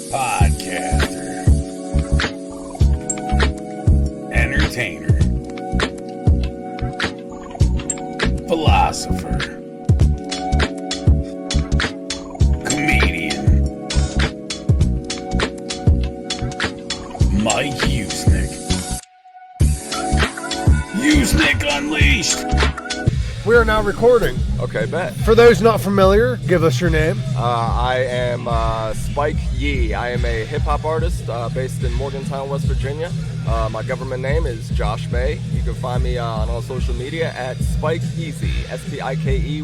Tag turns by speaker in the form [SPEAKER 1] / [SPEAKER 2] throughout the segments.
[SPEAKER 1] podcaster, entertainer, philosopher, comedian, Mike Usenick. Usenick Unleashed.
[SPEAKER 2] We are now recording.
[SPEAKER 3] Okay, bet.
[SPEAKER 2] For those not familiar, give us your name.
[SPEAKER 3] I am Spike Yee. I am a hip-hop artist based in Morgantown, West Virginia. My government name is Josh May. You can find me on all social media at Spike Yeezy, SPIKEYEEZY.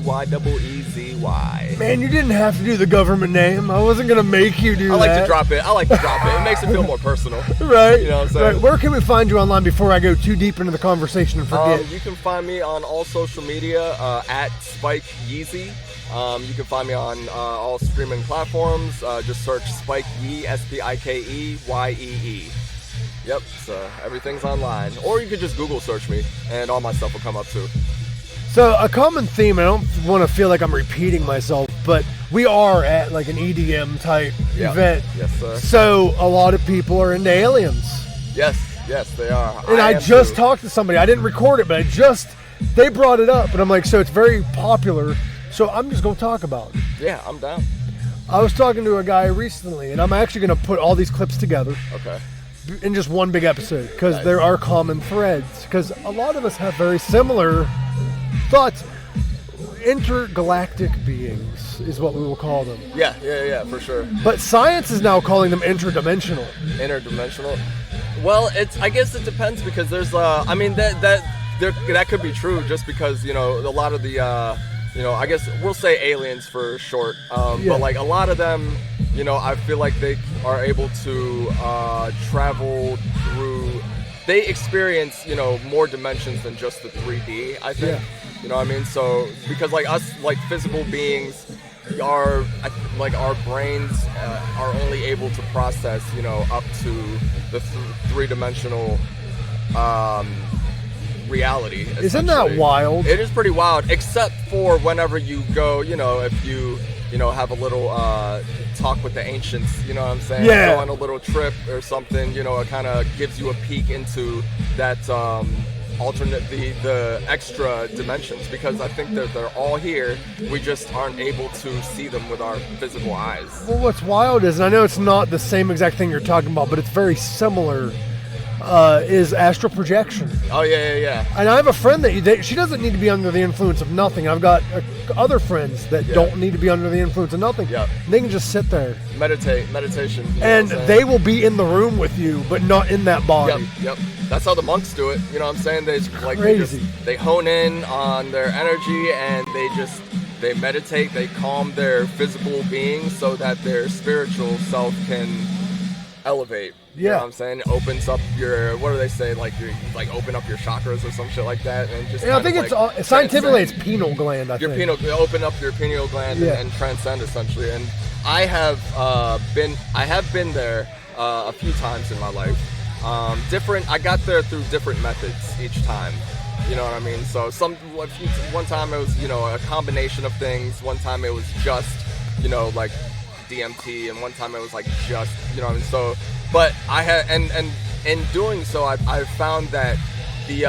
[SPEAKER 2] Man, you didn't have to do the government name. I wasn't going to make you do that.
[SPEAKER 3] I like to drop it. It makes it feel more personal.
[SPEAKER 2] Right.
[SPEAKER 3] You know what I'm saying?
[SPEAKER 2] Right. Where can we find you online before I go too deep into the conversation and forget?
[SPEAKER 3] You can find me on all social media at Spike Yeezy. You can find me on all streaming platforms. Just search Spike Yee, SPIKEYEE. Yep, so everything's online. Or you could just Google search me, and all my stuff will come up too.
[SPEAKER 2] So a common theme, I don't want to feel like I'm repeating myself, but we are at like an EDM type event.
[SPEAKER 3] Yes, sir.
[SPEAKER 2] So a lot of people are into aliens.
[SPEAKER 3] Yes, they are.
[SPEAKER 2] And I just talked to somebody. I didn't record it, but they brought it up. And I'm like, so it's very popular. So I'm just going to talk about it.
[SPEAKER 3] Yeah, I'm down.
[SPEAKER 2] I was talking to a guy recently, and I'm actually going to put all these clips together.
[SPEAKER 3] Okay.
[SPEAKER 2] In just one big episode, because there are common threads. Because a lot of us have very similar thoughts. Intergalactic beings is what we will call them.
[SPEAKER 3] Yeah, for sure.
[SPEAKER 2] But science is now calling them interdimensional.
[SPEAKER 3] Interdimensional. Well, I guess it depends, because there's that could be true, just because a lot of the I guess we'll say aliens for short. But like a lot of them, I feel like they are able to travel through. They experience, more dimensions than just the 3D. I think. Yeah. You know what I mean? So because like us, like physical beings, our brains are only able to process, up to the three-dimensional reality.
[SPEAKER 2] Isn't that wild?
[SPEAKER 3] It is pretty wild, except for whenever you go, if you have a little talk with the ancients, you know what I'm saying?
[SPEAKER 2] Yeah.
[SPEAKER 3] Go on a little trip or something, it kind of gives you a peek into that the extra dimensions, because I think that they're all here. We just aren't able to see them with our physical eyes.
[SPEAKER 2] Well, what's wild is, and I know it's not the same exact thing you're talking about, but it's very similar, is astral projection.
[SPEAKER 3] Oh, yeah.
[SPEAKER 2] And I have a friend that she doesn't need to be under the influence of nothing. I've got other friends that don't need to be under the influence of nothing.
[SPEAKER 3] Yeah.
[SPEAKER 2] They can just sit there.
[SPEAKER 3] Meditation.
[SPEAKER 2] And they will be in the room with you, but not in that body.
[SPEAKER 3] Yep. That's how the monks do it. You know what I'm saying? They hone in on their energy, and they meditate, they calm their physical being so that their spiritual self can elevate. You know what I'm saying? It opens up your, what do they say? Like you open up your chakras or some shit like that, and just.
[SPEAKER 2] Yeah, I think it's scientifically it's pineal gland. I think.
[SPEAKER 3] Open up your pineal gland and transcend essentially. And I have been there a few times in my life. I got there through different methods each time. You know what I mean? So one time it was a combination of things. One time it was just like DMT, and one time it was like just what I mean. So. But I had, and in doing so, I found that the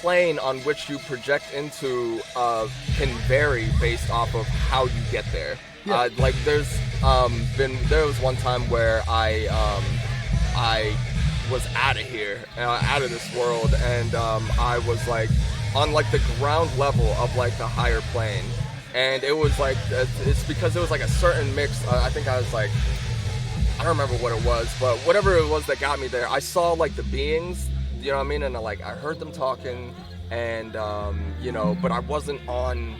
[SPEAKER 3] plane on which you project into can vary based off of how you get there. Yeah. There was one time where I was out of here, out of this world, and I was like on like the ground level of like the higher plane, and it was like it's because it was like a certain mix. I think I was like. I don't remember what it was, but whatever it was that got me there, I saw like the beings, you know what I mean? And I heard them talking, and but I wasn't on,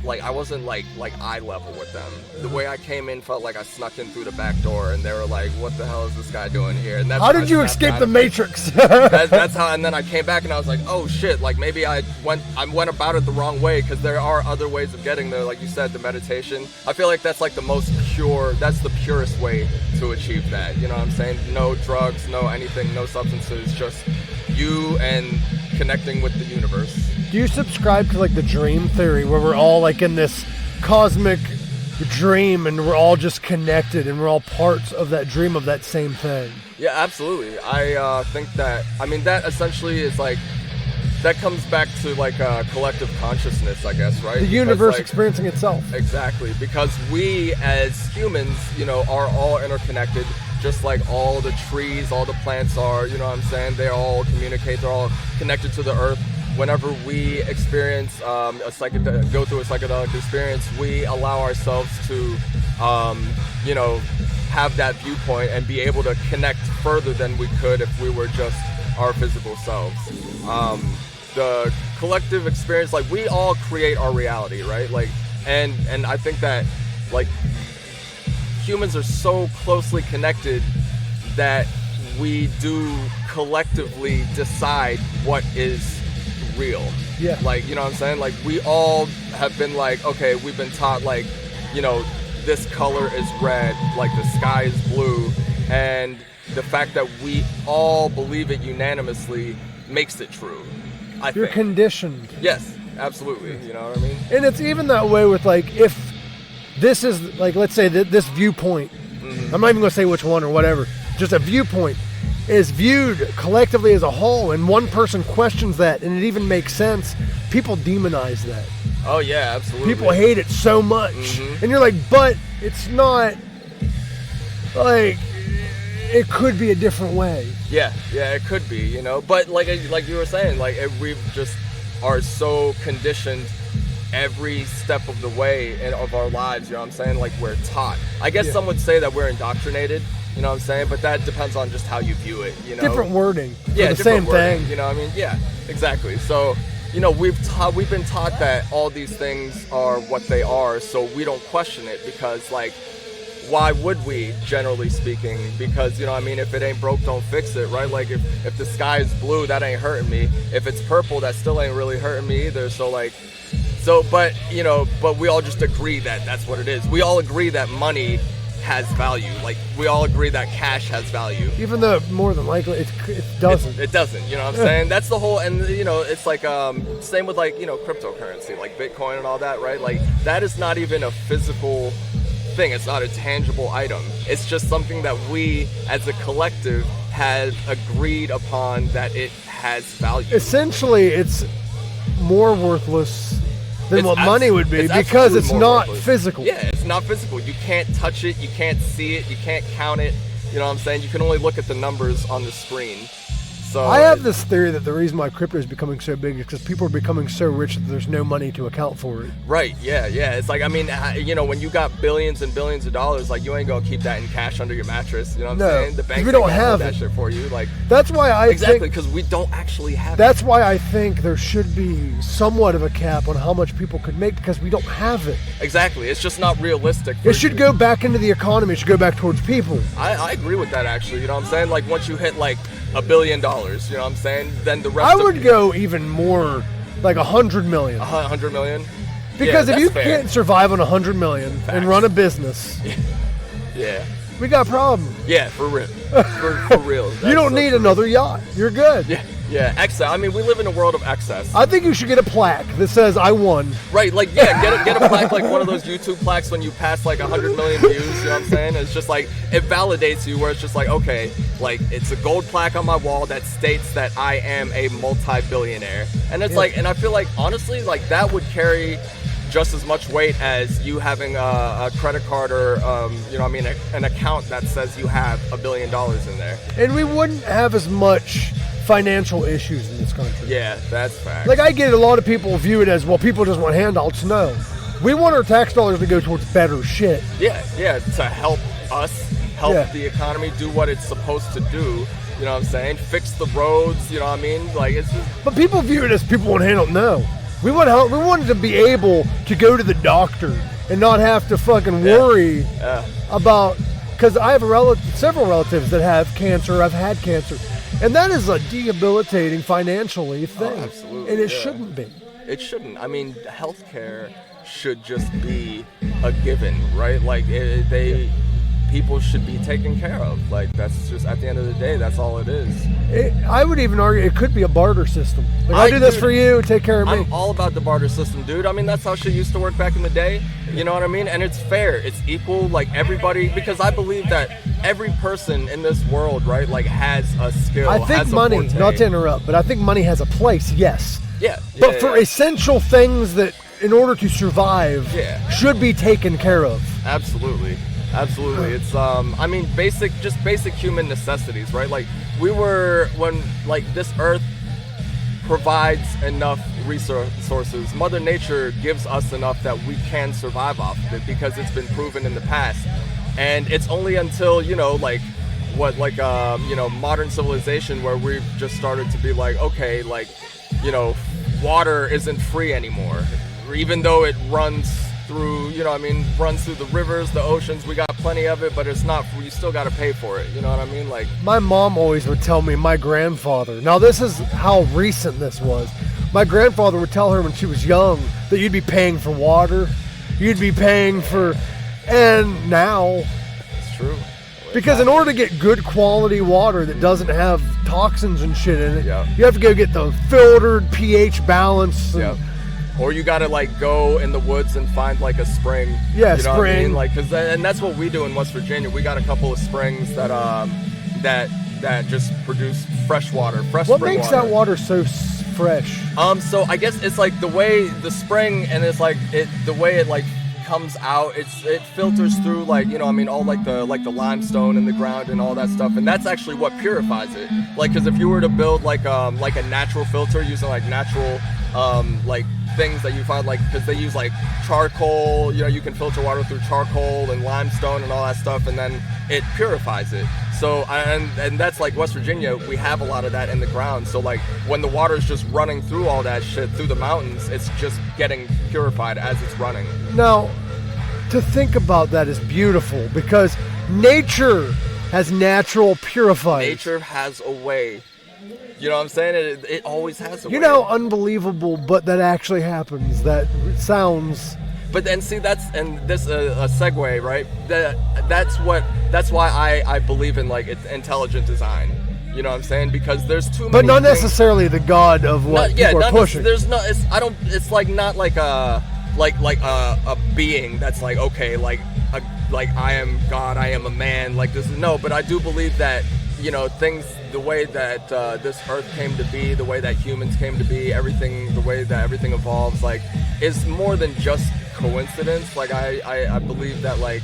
[SPEAKER 3] I wasn't like eye level with them. The way I came in felt like I snuck in through the back door, and they were like, "What the hell is this guy doing here?" And that's
[SPEAKER 2] how did you escape the Matrix?
[SPEAKER 3] that's how. And then I came back, and I was like, "Oh shit!" Like maybe I went about it the wrong way, because there are other ways of getting there. Like you said, the meditation. I feel like that's like the most pure. That's the purest way to achieve that. You know what I'm saying? No drugs, no anything, no substances, just you and connecting with the universe.
[SPEAKER 2] Do you subscribe to like the dream theory, where we're all like in this cosmic dream, and we're all just connected, and we're all parts of that dream of that same thing.
[SPEAKER 3] Yeah, absolutely. I think that, I mean, that essentially is like, that comes back to like collective consciousness, I guess, right?
[SPEAKER 2] The universe experiencing itself.
[SPEAKER 3] Exactly, because we as humans, you know, are all interconnected, just like all the trees, all the plants are, you know what I'm saying? They all communicate, they're all connected to the earth. Whenever we experience go through a psychedelic experience, we allow ourselves to, you know, have that viewpoint and be able to connect further than we could if we were just our physical selves. The collective experience, like, we all create our reality, right? Like, and I think that, like, humans are so closely connected that we do collectively decide what is real.
[SPEAKER 2] Yeah.
[SPEAKER 3] Like, you know what I'm saying? Like, we all have been like, okay, we've been taught, like, you know, this color is red, like the sky is blue, and the fact that we all believe it unanimously makes it true. You're
[SPEAKER 2] conditioned.
[SPEAKER 3] Yes, absolutely. You know what I mean?
[SPEAKER 2] And it's even that way with, like, if this is, like, let's say that this viewpoint, I'm not even going to say which one or whatever, just a viewpoint is viewed collectively as a whole, and one person questions that, and it even makes sense, people demonize that.
[SPEAKER 3] Oh, yeah, absolutely.
[SPEAKER 2] People hate it so much. And you're like, but it's not, like, it could be a different way.
[SPEAKER 3] Yeah, it could be, you know. But like you were saying, like, we just are so conditioned every step of the way of our lives, you know what I'm saying? Like, we're taught. I guess some would say that we're indoctrinated, you know what I'm saying? But that depends on just how you view it, you know.
[SPEAKER 2] Different wording.
[SPEAKER 3] Yeah,
[SPEAKER 2] the same
[SPEAKER 3] wording,
[SPEAKER 2] thing.
[SPEAKER 3] You know what I mean? Yeah, exactly. So, you know, we've been taught that all these things are what they are, so we don't question it, because, like, why would we, generally speaking? Because, you know, I mean, if it ain't broke, don't fix it, right? Like, if the sky is blue, that ain't hurting me. If it's purple, that still ain't really hurting me either. So, like, but, you know, but we all just agree that that's what it is. We all agree that money has value. Like, we all agree that cash has value.
[SPEAKER 2] Even though more than likely it doesn't.
[SPEAKER 3] It doesn't, you know what I'm saying? That's the whole, and, you know, it's like, same with, like, you know, cryptocurrency, like Bitcoin and all that, right? Like, that is not even a physical thing. It's not a tangible item. It's just something that we as a collective have agreed upon that it has value.
[SPEAKER 2] Essentially, it's more worthless than what money would be, because it's not physical.
[SPEAKER 3] Yeah, it's not physical. You can't touch it, you can't see it, you can't count it. You know what I'm saying? You can only look at the numbers on the screen. So
[SPEAKER 2] I have this theory that the reason why crypto is becoming so big is because people are becoming so rich that there's no money to account for it.
[SPEAKER 3] Right, yeah. It's like, I mean, you know, when you got billions and billions of dollars, like, you ain't gonna keep that in cash under your mattress. You know what I'm saying? The bank
[SPEAKER 2] don't have
[SPEAKER 3] that shit for you. Like,
[SPEAKER 2] that's why I
[SPEAKER 3] exactly, because we don't actually have
[SPEAKER 2] That's why I think there should be somewhat of a cap on how much people could make, because we don't have it.
[SPEAKER 3] Exactly. It's just not realistic.
[SPEAKER 2] It should go back into the economy. It should go back towards people.
[SPEAKER 3] I agree with that, actually. You know what I'm saying? Like, once you hit, like, $1 billion, you know what I'm saying? Then the rest
[SPEAKER 2] I would go even more, like 100 million.
[SPEAKER 3] 100 million?
[SPEAKER 2] Because if you can't survive on 100 million and run a business,
[SPEAKER 3] yeah,
[SPEAKER 2] we got a problem.
[SPEAKER 3] Yeah, for real. For real.
[SPEAKER 2] You don't need another yacht. You're good.
[SPEAKER 3] Yeah, excess. I mean, we live in a world of excess.
[SPEAKER 2] I think you should get a plaque that says "I won."
[SPEAKER 3] Right, like, yeah, get a plaque, like one of those YouTube plaques when you pass like 100 million views. You know what I'm saying? It's just like, it validates you, where it's just like, okay, like, it's a gold plaque on my wall that states that I am a multi-billionaire, and it's like, and I feel like, honestly, like, that would carry just as much weight as you having a credit card or, you know what I mean, an account that says you have $1 billion in there.
[SPEAKER 2] And we wouldn't have as much financial issues in this country.
[SPEAKER 3] Yeah, that's fact.
[SPEAKER 2] Like, I get a lot of people view it as, well, people just want handouts. No. We want our tax dollars to go towards better shit.
[SPEAKER 3] Yeah, to help us, the economy do what it's supposed to do. You know what I'm saying? Fix the roads, you know what I mean? Like, it's just...
[SPEAKER 2] But people view it as people want handouts. No. We wanted to be able to go to the doctor and not have to fucking worry about, because I have several relatives that have cancer. I've had cancer, and that is a debilitating financially thing.
[SPEAKER 3] Oh, absolutely,
[SPEAKER 2] and it shouldn't be.
[SPEAKER 3] It shouldn't. I mean, healthcare should just be a given, right? Like, people should be taken care of. Like, that's just, at the end of the day, that's all it is.
[SPEAKER 2] I would even argue it could be a barter system. Like, I do this for you, take care of me.
[SPEAKER 3] I'm all about the barter system, dude. I mean, that's how shit used to work back in the day. You know what I mean? And it's fair. It's equal. Like, everybody, because I believe that every person in this world, right, like, has a skill.
[SPEAKER 2] I think
[SPEAKER 3] has
[SPEAKER 2] money,
[SPEAKER 3] a forte.
[SPEAKER 2] not to interrupt, but I think money has a place, yes.
[SPEAKER 3] Yeah.
[SPEAKER 2] But for essential things that, in order to survive, should be taken care of.
[SPEAKER 3] Absolutely. It's I mean, basic human necessities, right? Like, when this earth provides enough resources, Mother Nature gives us enough that we can survive off of it, because it's been proven in the past. And it's only until, modern civilization, where we've just started to be like, okay, like, water isn't free anymore, even though it runs through, runs through the rivers, the oceans. We got plenty of it, but it's not, you still got to pay for it. You know what I mean? Like,
[SPEAKER 2] my mom always would tell me, my grandfather, now this is how recent this was. My grandfather would tell her when she was young that you'd be paying for water, you'd be paying for, and now.
[SPEAKER 3] It's true.
[SPEAKER 2] Because in order to get good quality water that doesn't have toxins and shit in it, you have to go get the filtered pH balance.
[SPEAKER 3] Or you gotta like go in the woods and find like a spring.
[SPEAKER 2] Yeah,
[SPEAKER 3] you know
[SPEAKER 2] spring.
[SPEAKER 3] What I mean? Like, and that's what we do in West Virginia. We got a couple of springs that that just produce fresh water,
[SPEAKER 2] What makes that water so fresh?
[SPEAKER 3] So I guess it's like the way the spring, and it's like the way it like comes out, it filters through, like, all like the limestone in the ground and all that stuff, and that's actually what purifies it. Like, because if you were to build like a natural filter using like natural like things that you find, like, because they use like charcoal, you can filter water through charcoal and limestone and all that stuff, and then it purifies it. So and that's like West Virginia, we have a lot of that in the ground. So like when the water is just running through all that shit through the mountains, it's just getting purified as it's running.
[SPEAKER 2] Now, to think about that is beautiful, because nature has natural purifiers.
[SPEAKER 3] Nature has a way. You know what I'm saying? It always has a way.
[SPEAKER 2] You know, unbelievable, but that actually happens. That sounds.
[SPEAKER 3] But then see, that's, and this a segue, right? That's why I believe in like intelligent design. You know what I'm saying? Because there's too many.
[SPEAKER 2] But not necessarily the god of what people are pushing.
[SPEAKER 3] There's no. It's like not like a being that's like, okay, like I am God, I am a man, like this. No, but I do believe that, things, the way that this earth came to be, the way that humans came to be, everything, the way that everything evolves, like, is more than just coincidence. Like, I believe that, like,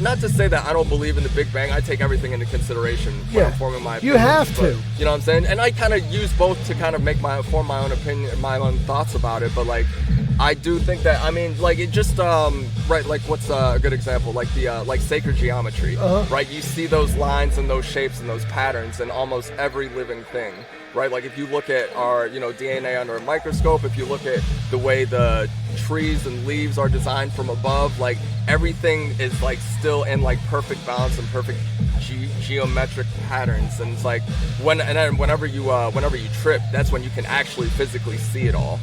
[SPEAKER 3] not to say that I don't believe in the Big Bang. I take everything into consideration when I'm forming my opinion.
[SPEAKER 2] You have to.
[SPEAKER 3] You know what I'm saying? And I kind of use both to kind of form my own opinion, my own thoughts about it. But like, I do think that, I mean, like, it just, right, like, what's a good example? Like like sacred geometry, right? You see those lines and those shapes and those patterns in almost every living thing, right? Like, if you look at our, DNA under a microscope, if you look at the way the trees and leaves are designed from above, like, everything is, like, still in, like, perfect balance and perfect geometric patterns. And it's like, whenever you trip, that's when you can actually physically see it all.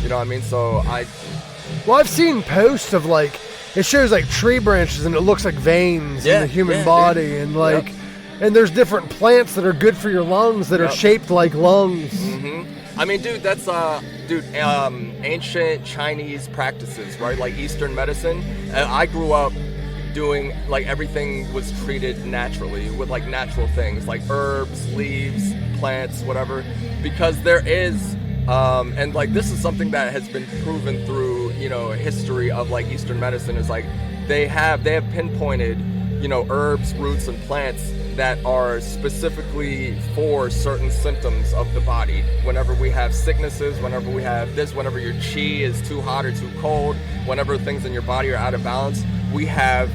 [SPEAKER 3] You know what I mean? So
[SPEAKER 2] I've seen posts of, like, it shows like tree branches and it looks like veins in the human body, dude. And like, and there's different plants that are good for your lungs that are shaped like lungs.
[SPEAKER 3] Mm-hmm. I mean, dude, that's ancient Chinese practices, right? Like Eastern medicine. I grew up doing, like, everything was treated naturally with like natural things like herbs, leaves, plants, whatever, because there is and like, this is something that has been proven through, history of like Eastern medicine, is like they have pinpointed, herbs, roots, and plants that are specifically for certain symptoms of the body. Whenever we have sicknesses, whenever we have this, whenever your chi is too hot or too cold, whenever things in your body are out of balance, we have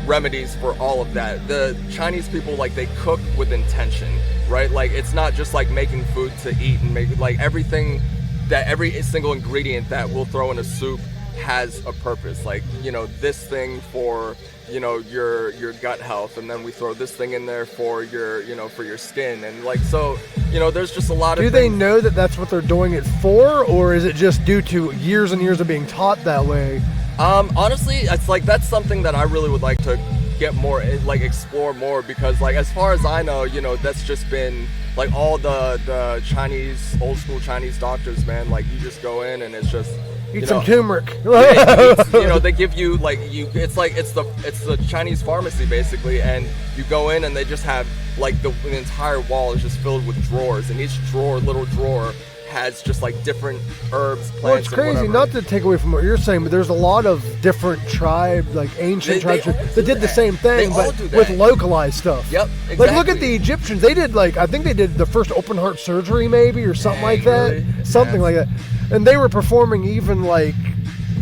[SPEAKER 3] remedies for all of that. The Chinese people, like, they cook with intention, right? Like, it's not just like making food to eat and make, like, everything, that every single ingredient that we'll throw in a soup has a purpose. Like, this thing for, your gut health, and then we throw this thing in there for your, for your skin. And like, so, there's just a lot of
[SPEAKER 2] things. Do they know that that's what they're doing it for, or is it just due to years and years of being taught that way?
[SPEAKER 3] Honestly, it's like that's something that I really would like to get more, like explore more, because like as far as I know, you know, that's just been like all the Chinese, old school Chinese doctors, man. Like you just go in and it's just
[SPEAKER 2] Eat some turmeric.
[SPEAKER 3] you know, they give you like it's the Chinese pharmacy basically, and you go in and they just have like the entire wall is just filled with drawers, and each drawer, little drawer, has just like different herbs, plants.
[SPEAKER 2] Well, it's crazy. Not to take away from what you're saying, but there's a lot of different tribes, like ancient tribes, that did the same thing, but with localized stuff.
[SPEAKER 3] Yep, exactly.
[SPEAKER 2] Like look at the Egyptians. They did like, I think they did the first open heart surgery, maybe, or something like that.
[SPEAKER 3] Really?
[SPEAKER 2] Something like that. And they were performing even like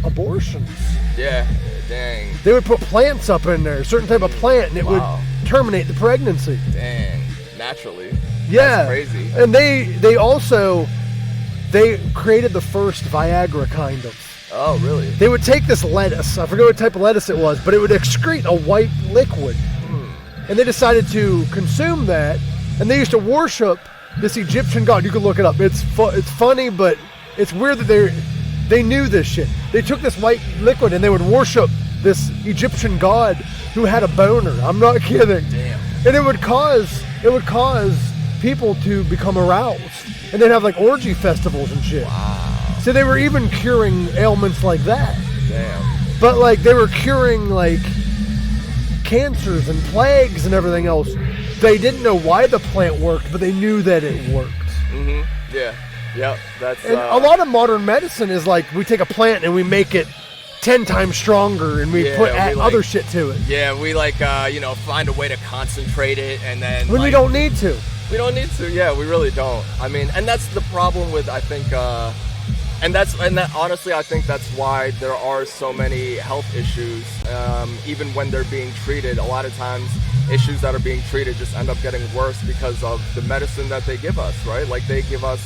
[SPEAKER 2] abortions.
[SPEAKER 3] Yeah, dang.
[SPEAKER 2] They would put plants up in there, a certain type of plant, and it would terminate the pregnancy.
[SPEAKER 3] Dang, naturally.
[SPEAKER 2] Yeah.
[SPEAKER 3] That's crazy.
[SPEAKER 2] And they created the first Viagra, kind of.
[SPEAKER 3] Oh, really?
[SPEAKER 2] They would take this lettuce, I forget what type of lettuce it was, but it would excrete a white liquid. And they decided to consume that, and they used to worship this Egyptian god. You can look it up. It's funny, but it's weird that they knew this shit. They took this white liquid and they would worship this Egyptian god who had a boner. I'm not kidding.
[SPEAKER 3] Damn.
[SPEAKER 2] And it would cause people to become aroused. And they'd have like orgy festivals and shit.
[SPEAKER 3] Wow.
[SPEAKER 2] So they were even curing ailments like that.
[SPEAKER 3] Damn.
[SPEAKER 2] But like they were curing like cancers and plagues and everything else. They didn't know why the plant worked, but they knew that it worked.
[SPEAKER 3] Mm-hmm. Yeah. Yep. That's.
[SPEAKER 2] And a lot of modern medicine is like we take a plant and we make it 10 times stronger, and we put other shit to it.
[SPEAKER 3] Yeah, we like find a way to concentrate it, and then
[SPEAKER 2] when we don't need to.
[SPEAKER 3] We don't need to. Yeah, we really don't. I mean, and that's the problem with, I think, honestly, I think that's why there are so many health issues. Even when they're being treated, a lot of times issues that are being treated just end up getting worse because of the medicine that they give us, right? Like they give us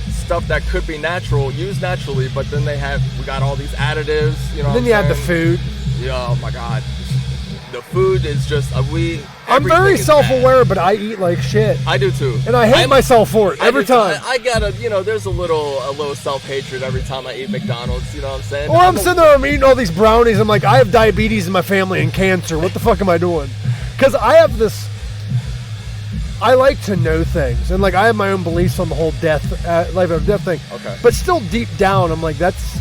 [SPEAKER 3] stuff that could be natural, used naturally, but then we got all these additives, you know.
[SPEAKER 2] And then you have the food.
[SPEAKER 3] Yeah, oh my God. The food is just,
[SPEAKER 2] I'm very self-aware, but I eat like shit.
[SPEAKER 3] I do too.
[SPEAKER 2] And I hate myself for it every time.
[SPEAKER 3] I gotta, there's a little self-hatred every time I eat McDonald's, you know what I'm saying?
[SPEAKER 2] Or I'm sitting there, I'm eating all these brownies, I'm like, I have diabetes in my family and cancer. What the fuck am I doing? Because I have this, I like to know things. And like, I have my own beliefs on the whole life after death thing. Okay. But still deep down, I'm like, yes,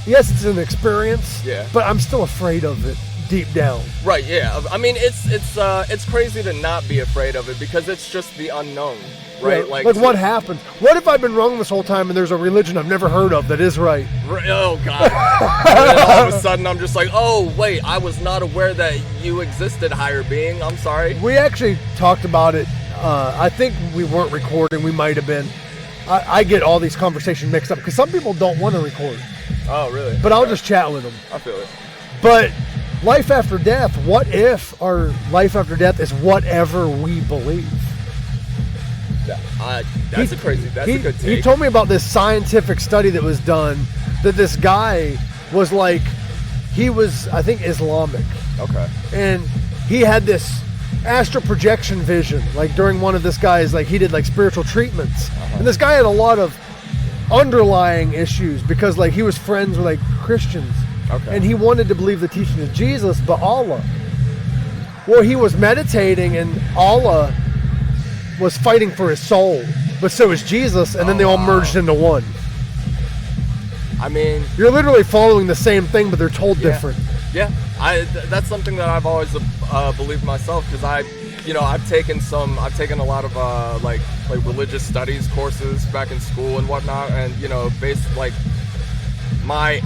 [SPEAKER 2] it's an experience. Yeah. But I'm still afraid of it. Deep down.
[SPEAKER 3] Right, yeah. I mean, it's crazy to not be afraid of it because it's just the unknown, right?
[SPEAKER 2] Yeah, like what happened? What if I've been wrong this whole time and there's a religion I've never heard of that is right?
[SPEAKER 3] Oh, God. And then all of a sudden I'm just like, oh, wait, I was not aware that you existed, higher being. I'm sorry.
[SPEAKER 2] We actually talked about it. I think we weren't recording. We might have been. I get all these conversations mixed up because some people don't want to record.
[SPEAKER 3] Oh, really?
[SPEAKER 2] But I'll just chat with them.
[SPEAKER 3] I feel it.
[SPEAKER 2] But life after death, what if our life after death is whatever we believe?
[SPEAKER 3] That's a good take.
[SPEAKER 2] He told me about this scientific study that was done, that this guy was like, he was, I think, Islamic.
[SPEAKER 3] Okay.
[SPEAKER 2] And he had this astral projection vision, like during one of this guy's, like he did like spiritual treatments. Uh-huh. And this guy had a lot of underlying issues because like he was friends with like Christians. Okay. And he wanted to believe the teaching of Jesus, but Allah. Well, he was meditating and Allah was fighting for his soul, but so is Jesus, and then they all merged into one.
[SPEAKER 3] I mean,
[SPEAKER 2] you're literally following the same thing, but they're told different.
[SPEAKER 3] Yeah, that's something that I've always believed myself because I've taken a lot of like religious studies courses back in school and whatnot, and based like my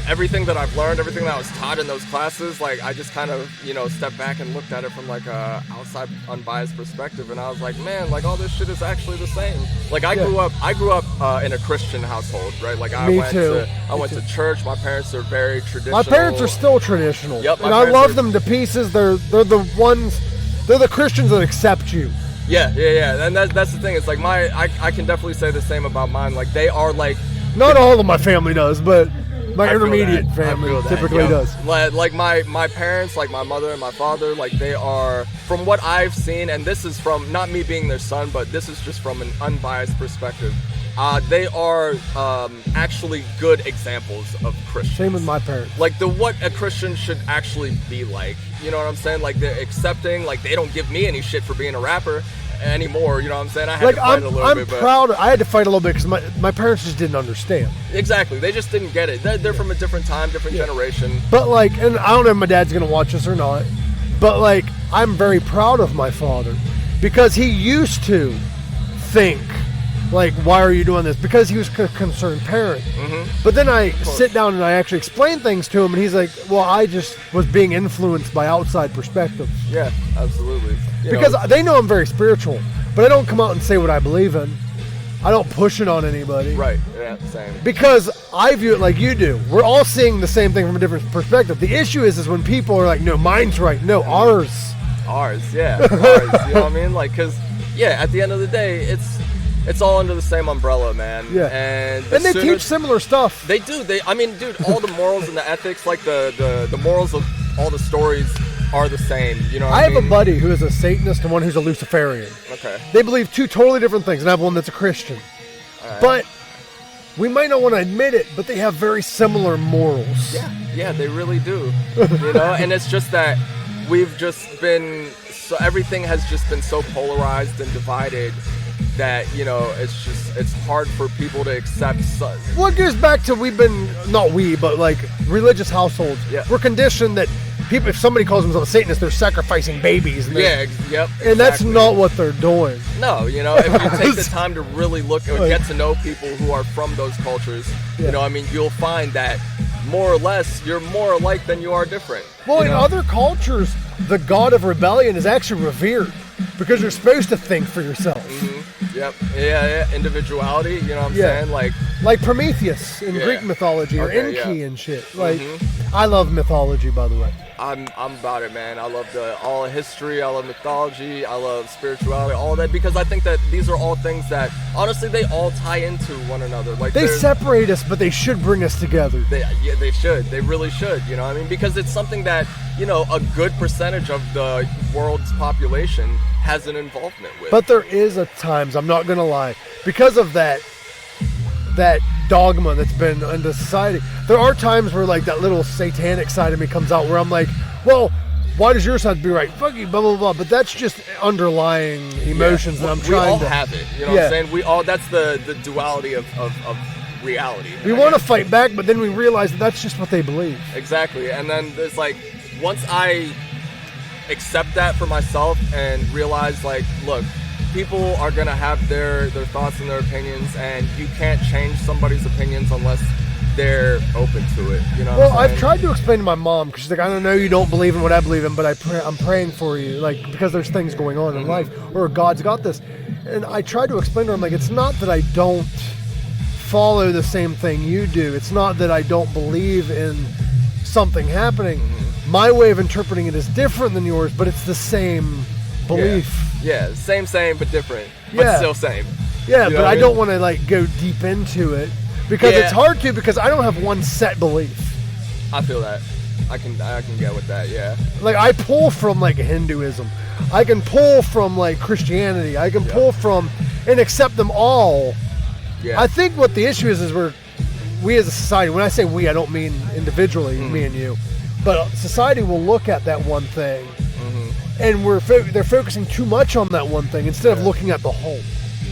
[SPEAKER 3] everything that I've learned, everything that I was taught in those classes, like I just kind of stepped back and looked at it from like a outside unbiased perspective, and I was like, man, like all this shit is actually the same. Like I grew up in a Christian household, right? Like I went to church. My parents are very traditional.
[SPEAKER 2] My parents are still traditional.
[SPEAKER 3] Yep,
[SPEAKER 2] and I love them to pieces. They're the Christians that accept you.
[SPEAKER 3] Yeah, and that's the thing. It's like I can definitely say the same about mine. Like they are like,
[SPEAKER 2] not all of my family does, but my intermediate family typically does.
[SPEAKER 3] Like my parents, like my mother and my father, like they are, from what I've seen, and this is from not me being their son, but this is just from an unbiased perspective. they are actually good examples of Christians.
[SPEAKER 2] Same with my parents.
[SPEAKER 3] Like what a Christian should actually be like. You know what I'm saying? Like they're accepting. Like they don't give me any shit for being a rapper anymore. You know what I'm saying? I had to fight a little bit.
[SPEAKER 2] Proud. I had to fight a little bit because my parents just didn't understand.
[SPEAKER 3] Exactly. They just didn't get it. They're from a different time, different generation.
[SPEAKER 2] But like, and I don't know if my dad's gonna watch this or not. But like, I'm very proud of my father because he used to think, like, why are you doing this? Because he was a concerned parent. Mm-hmm. But then I sit down and I actually explain things to him, and he's like, well, I just was being influenced by outside perspectives.
[SPEAKER 3] Yeah, absolutely.
[SPEAKER 2] Because they know I'm very spiritual, but I don't come out and say what I believe in. I don't push it on anybody.
[SPEAKER 3] Right, yeah, same.
[SPEAKER 2] Because I view it like you do. We're all seeing the same thing from a different perspective. The issue is when people are like, no, mine's right. No, ours.
[SPEAKER 3] Ours, yeah. Ours, you know what I mean? Like, because, yeah, at the end of the day, it's all under the same umbrella, man.
[SPEAKER 2] Yeah.
[SPEAKER 3] And
[SPEAKER 2] they teach similar stuff.
[SPEAKER 3] They do. I mean, dude, all the morals and the ethics, like the morals of all the stories are the same. You know what I mean?
[SPEAKER 2] have a buddy who is a Satanist and one who's a Luciferian.
[SPEAKER 3] Okay.
[SPEAKER 2] They believe two totally different things, and I have one that's a Christian.
[SPEAKER 3] All right.
[SPEAKER 2] But we might not want to admit it, but they have very similar morals.
[SPEAKER 3] Yeah, they really do. You know, and it's just that we've just been, so everything has just been so polarized and divided that, you know, it's hard for people to accept.
[SPEAKER 2] Well, it goes back to but like religious households.
[SPEAKER 3] Yeah.
[SPEAKER 2] We're conditioned that people, if somebody calls themselves a Satanist, they're sacrificing babies. And
[SPEAKER 3] yep.
[SPEAKER 2] And that's not what they're doing.
[SPEAKER 3] No, you know, if you take the time to really look and get to know people who are from those cultures, you know, I mean, you'll find that more or less you're more alike than you are different.
[SPEAKER 2] Well, in other cultures, the god of rebellion is actually revered because you're supposed to think for yourself.
[SPEAKER 3] Mm-hmm. Yep. Yeah. Individuality. You know what I'm saying?
[SPEAKER 2] Like Prometheus in Greek mythology or Enki and shit. Like, I love mythology, by the way.
[SPEAKER 3] I'm about it, man. I love all history. I love mythology. I love spirituality. All that, because I think that these are all things that honestly they all tie into one another. Like
[SPEAKER 2] they separate us, but they should bring us together.
[SPEAKER 3] They should. They really should. You know what I mean? Because it's something that, you know, a good percentage of the world's population has an involvement with.
[SPEAKER 2] But there is at times, I'm not gonna lie, because of that dogma that's been into society, there are times where like that little satanic side of me comes out where I'm like, well, why does your side be right? Fuck you, blah blah blah. But that's just underlying emotions that I'm trying to.
[SPEAKER 3] We all have it. You know what I'm saying? We all. That's the duality of reality.
[SPEAKER 2] We want to fight back, but then we realize that that's just what they believe.
[SPEAKER 3] Exactly. And then it's like, once I accept that for myself and realize, like, look, people are gonna have their thoughts and their opinions, and you can't change somebody's opinions unless they're open to it. You know.
[SPEAKER 2] Well, I've tried to explain to my mom because she's like, I don't know, you don't believe in what I believe in, but I'm praying for you, like, because there's things going on in life, or God's got this. And I tried to explain to her, I'm like, it's not that I don't follow the same thing you do. It's not that I don't believe in something happening. My way of interpreting it is different than yours, but it's the same belief.
[SPEAKER 3] Yeah, same, but different. But still same.
[SPEAKER 2] Yeah,
[SPEAKER 3] you know
[SPEAKER 2] but I
[SPEAKER 3] mean?
[SPEAKER 2] don't want to like go deep into it because it's hard to, because I don't have one set belief.
[SPEAKER 3] I feel that. I can get with that, yeah.
[SPEAKER 2] Like, I pull from like Hinduism. I can pull from like Christianity. I can pull from and accept them all. Yeah. I think what the issue is we as a society, when I say we, I don't mean individually, me and you, but society will look at that one thing and they're focusing too much on that one thing instead of looking at the whole.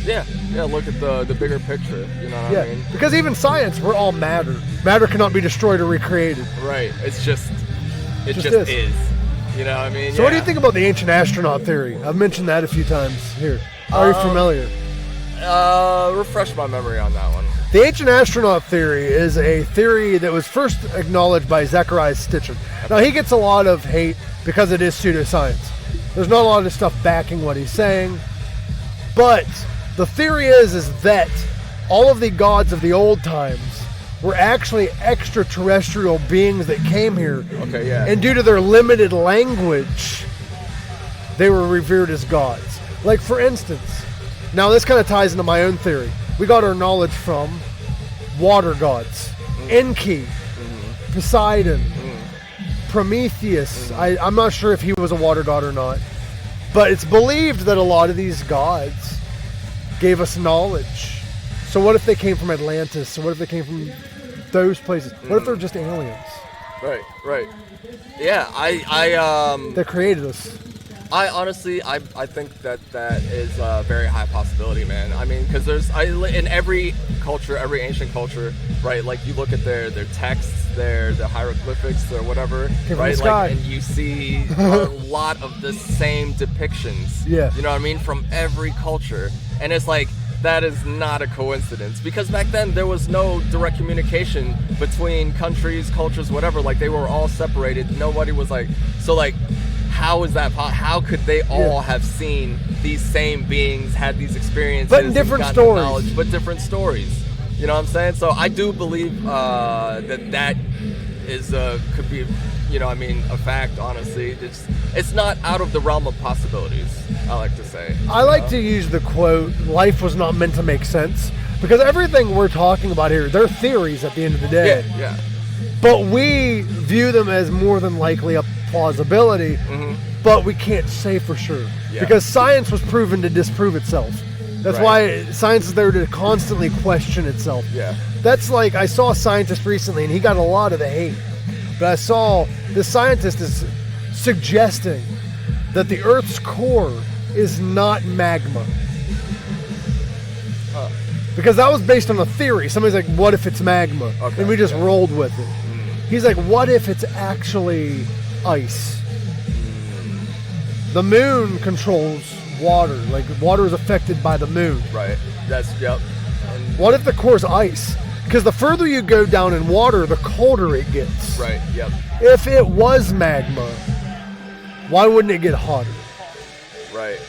[SPEAKER 3] Yeah, look at the bigger picture, you know what I mean?
[SPEAKER 2] Because even science, we're all matter. Matter cannot be destroyed or recreated.
[SPEAKER 3] Right, it just is. You know what I mean?
[SPEAKER 2] So what do you think about the ancient astronaut theory? I've mentioned that a few times here. Are you familiar?
[SPEAKER 3] Refresh my memory on that one.
[SPEAKER 2] The ancient astronaut theory is a theory that was first acknowledged by Zecharia Sitchin. Now, he gets a lot of hate because it is pseudoscience. There's not a lot of stuff backing what he's saying. But the theory is that all of the gods of the old times were actually extraterrestrial beings that came here.
[SPEAKER 3] Okay, yeah.
[SPEAKER 2] And due to their limited language, they were revered as gods. Like, for instance, now this kind of ties into my own theory. We got our knowledge from water gods. Enki, Poseidon, Prometheus. I'm not sure if he was a water god or not. But it's believed that a lot of these gods gave us knowledge So what if they came from Atlantis? So what if they came from those places? What if they're just aliens?
[SPEAKER 3] Right. Yeah,
[SPEAKER 2] That created us.
[SPEAKER 3] I honestly, I think that is a very high possibility, man. I mean, because in every culture, every ancient culture, right? Like you look at their texts, their hieroglyphics, or whatever, right? Like, and you see a lot of the same depictions.
[SPEAKER 2] Yeah.
[SPEAKER 3] You know what I mean? From every culture, and it's like that is not a coincidence because back then there was no direct communication between countries, cultures, whatever. Like they were all separated. Nobody was like so like. How is that? How could they all have seen these same beings, had these experiences,
[SPEAKER 2] but in different stories,
[SPEAKER 3] knowledge, but different stories? You know what I'm saying? So I do believe that is could be, you know, I mean, a fact. Honestly, it's not out of the realm of possibilities. I like to say.
[SPEAKER 2] I like to use the quote, "Life was not meant to make sense," because everything we're talking about here, they're theories at the end of the day.
[SPEAKER 3] Yeah.
[SPEAKER 2] But we view them as more than likely a plausibility, but we can't say for sure because science was proven to disprove itself. That's why science is there to constantly question itself.
[SPEAKER 3] Yeah.
[SPEAKER 2] That's like, I saw a scientist recently and he got a lot of the hate, but I saw the scientist is suggesting that the Earth's core is not magma. Because that was based on a theory. Somebody's like, what if it's magma?
[SPEAKER 3] Okay,
[SPEAKER 2] and we just rolled with it. He's like, what if it's actually ice? The moon controls water. Like, water is affected by the moon.
[SPEAKER 3] Right. Yep. And
[SPEAKER 2] what if the core's ice? Because the further you go down in water, the colder it gets.
[SPEAKER 3] Right, yep.
[SPEAKER 2] If it was magma, why wouldn't it get hotter?
[SPEAKER 3] Right.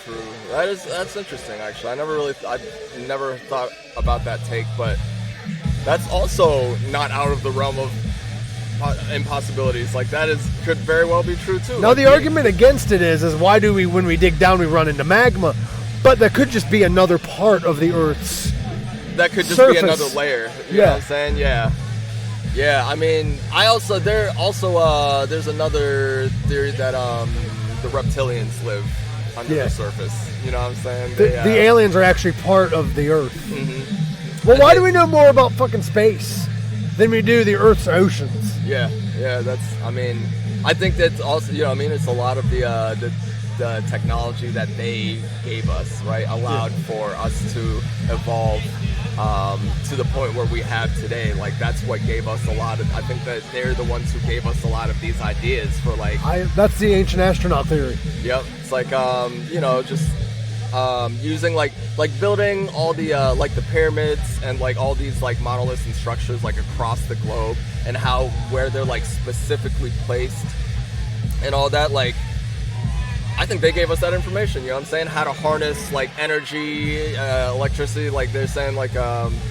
[SPEAKER 3] True. That's interesting, actually. I've never thought about that take, but that's also not out of the realm of impossibilities. Like that could very well be true too.
[SPEAKER 2] Now the argument against it is why do we, when we dig down, we run into magma? But that could just be another part of the Earth's
[SPEAKER 3] that could just
[SPEAKER 2] surface.
[SPEAKER 3] be another layer. You know what I'm saying? Yeah. I mean, there's another theory that the reptilians live under the surface. You know what I'm saying?
[SPEAKER 2] The aliens are actually part of the Earth. Mm-hmm. Well, why do we know more about fucking space than we do the Earth's oceans?
[SPEAKER 3] Yeah, I think that's also, you know, I mean, it's a lot of the technology that they gave us, right? Allowed for us to evolve to the point where we have today. Like that's what gave us a lot of. I think that they're the ones who gave us a lot of these ideas for like.
[SPEAKER 2] That's the ancient astronaut theory.
[SPEAKER 3] Yep, it's like you know, just using like building all the like the pyramids and like all these like monoliths and structures like across the globe and where they're like specifically placed and all that. Like I think they gave us that information, you know what I'm saying? How to harness like energy, electricity, like they're saying like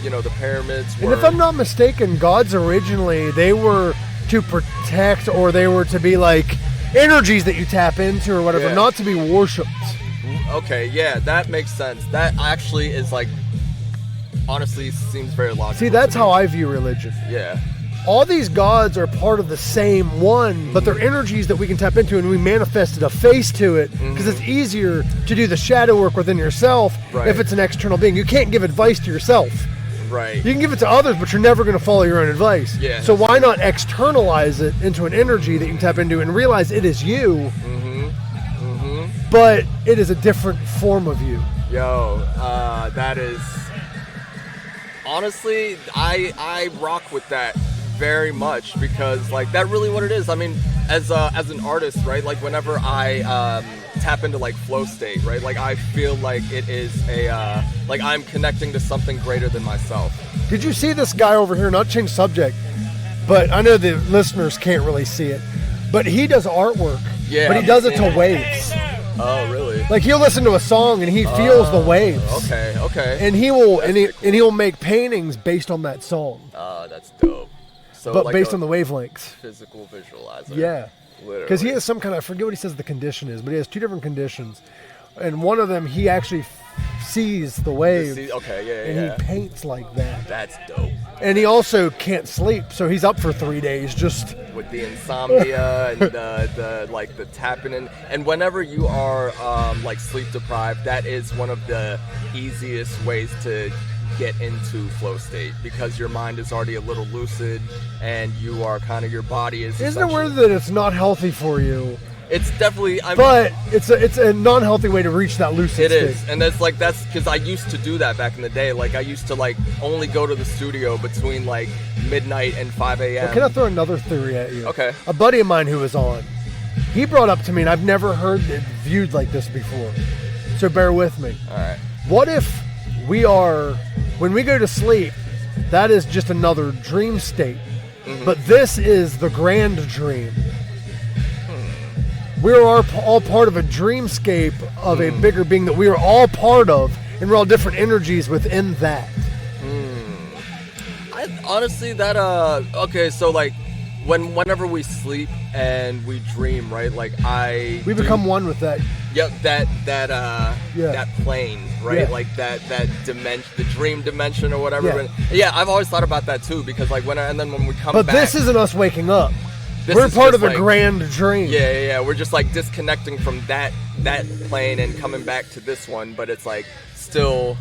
[SPEAKER 3] you know, the pyramids were...
[SPEAKER 2] And if I'm not mistaken, gods originally, they were to protect, or they were to be like energies that you tap into or whatever, not to be worshipped.
[SPEAKER 3] Okay, yeah, that makes sense. That actually is like, honestly, seems very logical.
[SPEAKER 2] See, that's how I view religion.
[SPEAKER 3] Yeah.
[SPEAKER 2] All these gods are part of the same one, but they're energies that we can tap into, and we manifested a face to it because it's easier to do the shadow work within yourself if it's an external being. You can't give advice to yourself.
[SPEAKER 3] Right.
[SPEAKER 2] You can give it to others, but you're never going to follow your own advice.
[SPEAKER 3] Yeah.
[SPEAKER 2] So why not externalize it into an energy that you can tap into and realize it is you, but it is a different form of you.
[SPEAKER 3] Yo, that is... Honestly, I rock with that very much because like that really what it is. I mean, as an artist, right? Like whenever I tap into like flow state, right? Like I feel like it is a like I'm connecting to something greater than myself.
[SPEAKER 2] Did you see this guy over here? Not change subject, but I know the listeners can't really see it. But he does artwork.
[SPEAKER 3] Yeah.
[SPEAKER 2] But he does it to waves.
[SPEAKER 3] Oh, really?
[SPEAKER 2] Like he'll listen to a song and he feels the waves.
[SPEAKER 3] Okay.
[SPEAKER 2] And he'll make paintings based on that song.
[SPEAKER 3] That's dope. So
[SPEAKER 2] but
[SPEAKER 3] like
[SPEAKER 2] based on the wavelengths.
[SPEAKER 3] Physical visualizer.
[SPEAKER 2] Yeah.
[SPEAKER 3] Literally.
[SPEAKER 2] Because he has some kind of, I forget what he says the condition is, but he has two different conditions. And one of them, he actually sees the waves. And he paints like that.
[SPEAKER 3] That's dope.
[SPEAKER 2] And he also can't sleep, so he's up for 3 days just...
[SPEAKER 3] With the insomnia and the tapping in. And whenever you are like sleep deprived, that is one of the easiest ways to get into flow state because your mind is already a little lucid and you are kind of, your body is.
[SPEAKER 2] Isn't it weird that it's not healthy for you?
[SPEAKER 3] It's definitely,
[SPEAKER 2] but it's a non-healthy way to reach that lucid state. It is,
[SPEAKER 3] and that's because I used to do that back in the day. Like I used to like only go to the studio between like midnight and 5 a.m.
[SPEAKER 2] Well, can I throw another theory at you?
[SPEAKER 3] Okay.
[SPEAKER 2] A buddy of mine who was on, he brought up to me, and I've never heard it viewed like this before. So bear with me.
[SPEAKER 3] All right.
[SPEAKER 2] What if when we go to sleep, that is just another dream state, but this is the grand dream. We're all part of a dreamscape of a bigger being that we are all part of, and we're all different energies within that.
[SPEAKER 3] Honestly, that okay, so like whenever we sleep and we dream, right? Like we
[SPEAKER 2] become one with that.
[SPEAKER 3] Yep, that plane, right? Yeah. Like that dimension, the dream dimension or whatever.
[SPEAKER 2] Yeah.
[SPEAKER 3] Yeah, I've always thought about that too, because like and then when we come back.
[SPEAKER 2] But this isn't us waking up. We're part of a grand dream.
[SPEAKER 3] Yeah. We're just like disconnecting from that plane and coming back to this one, but it's like still,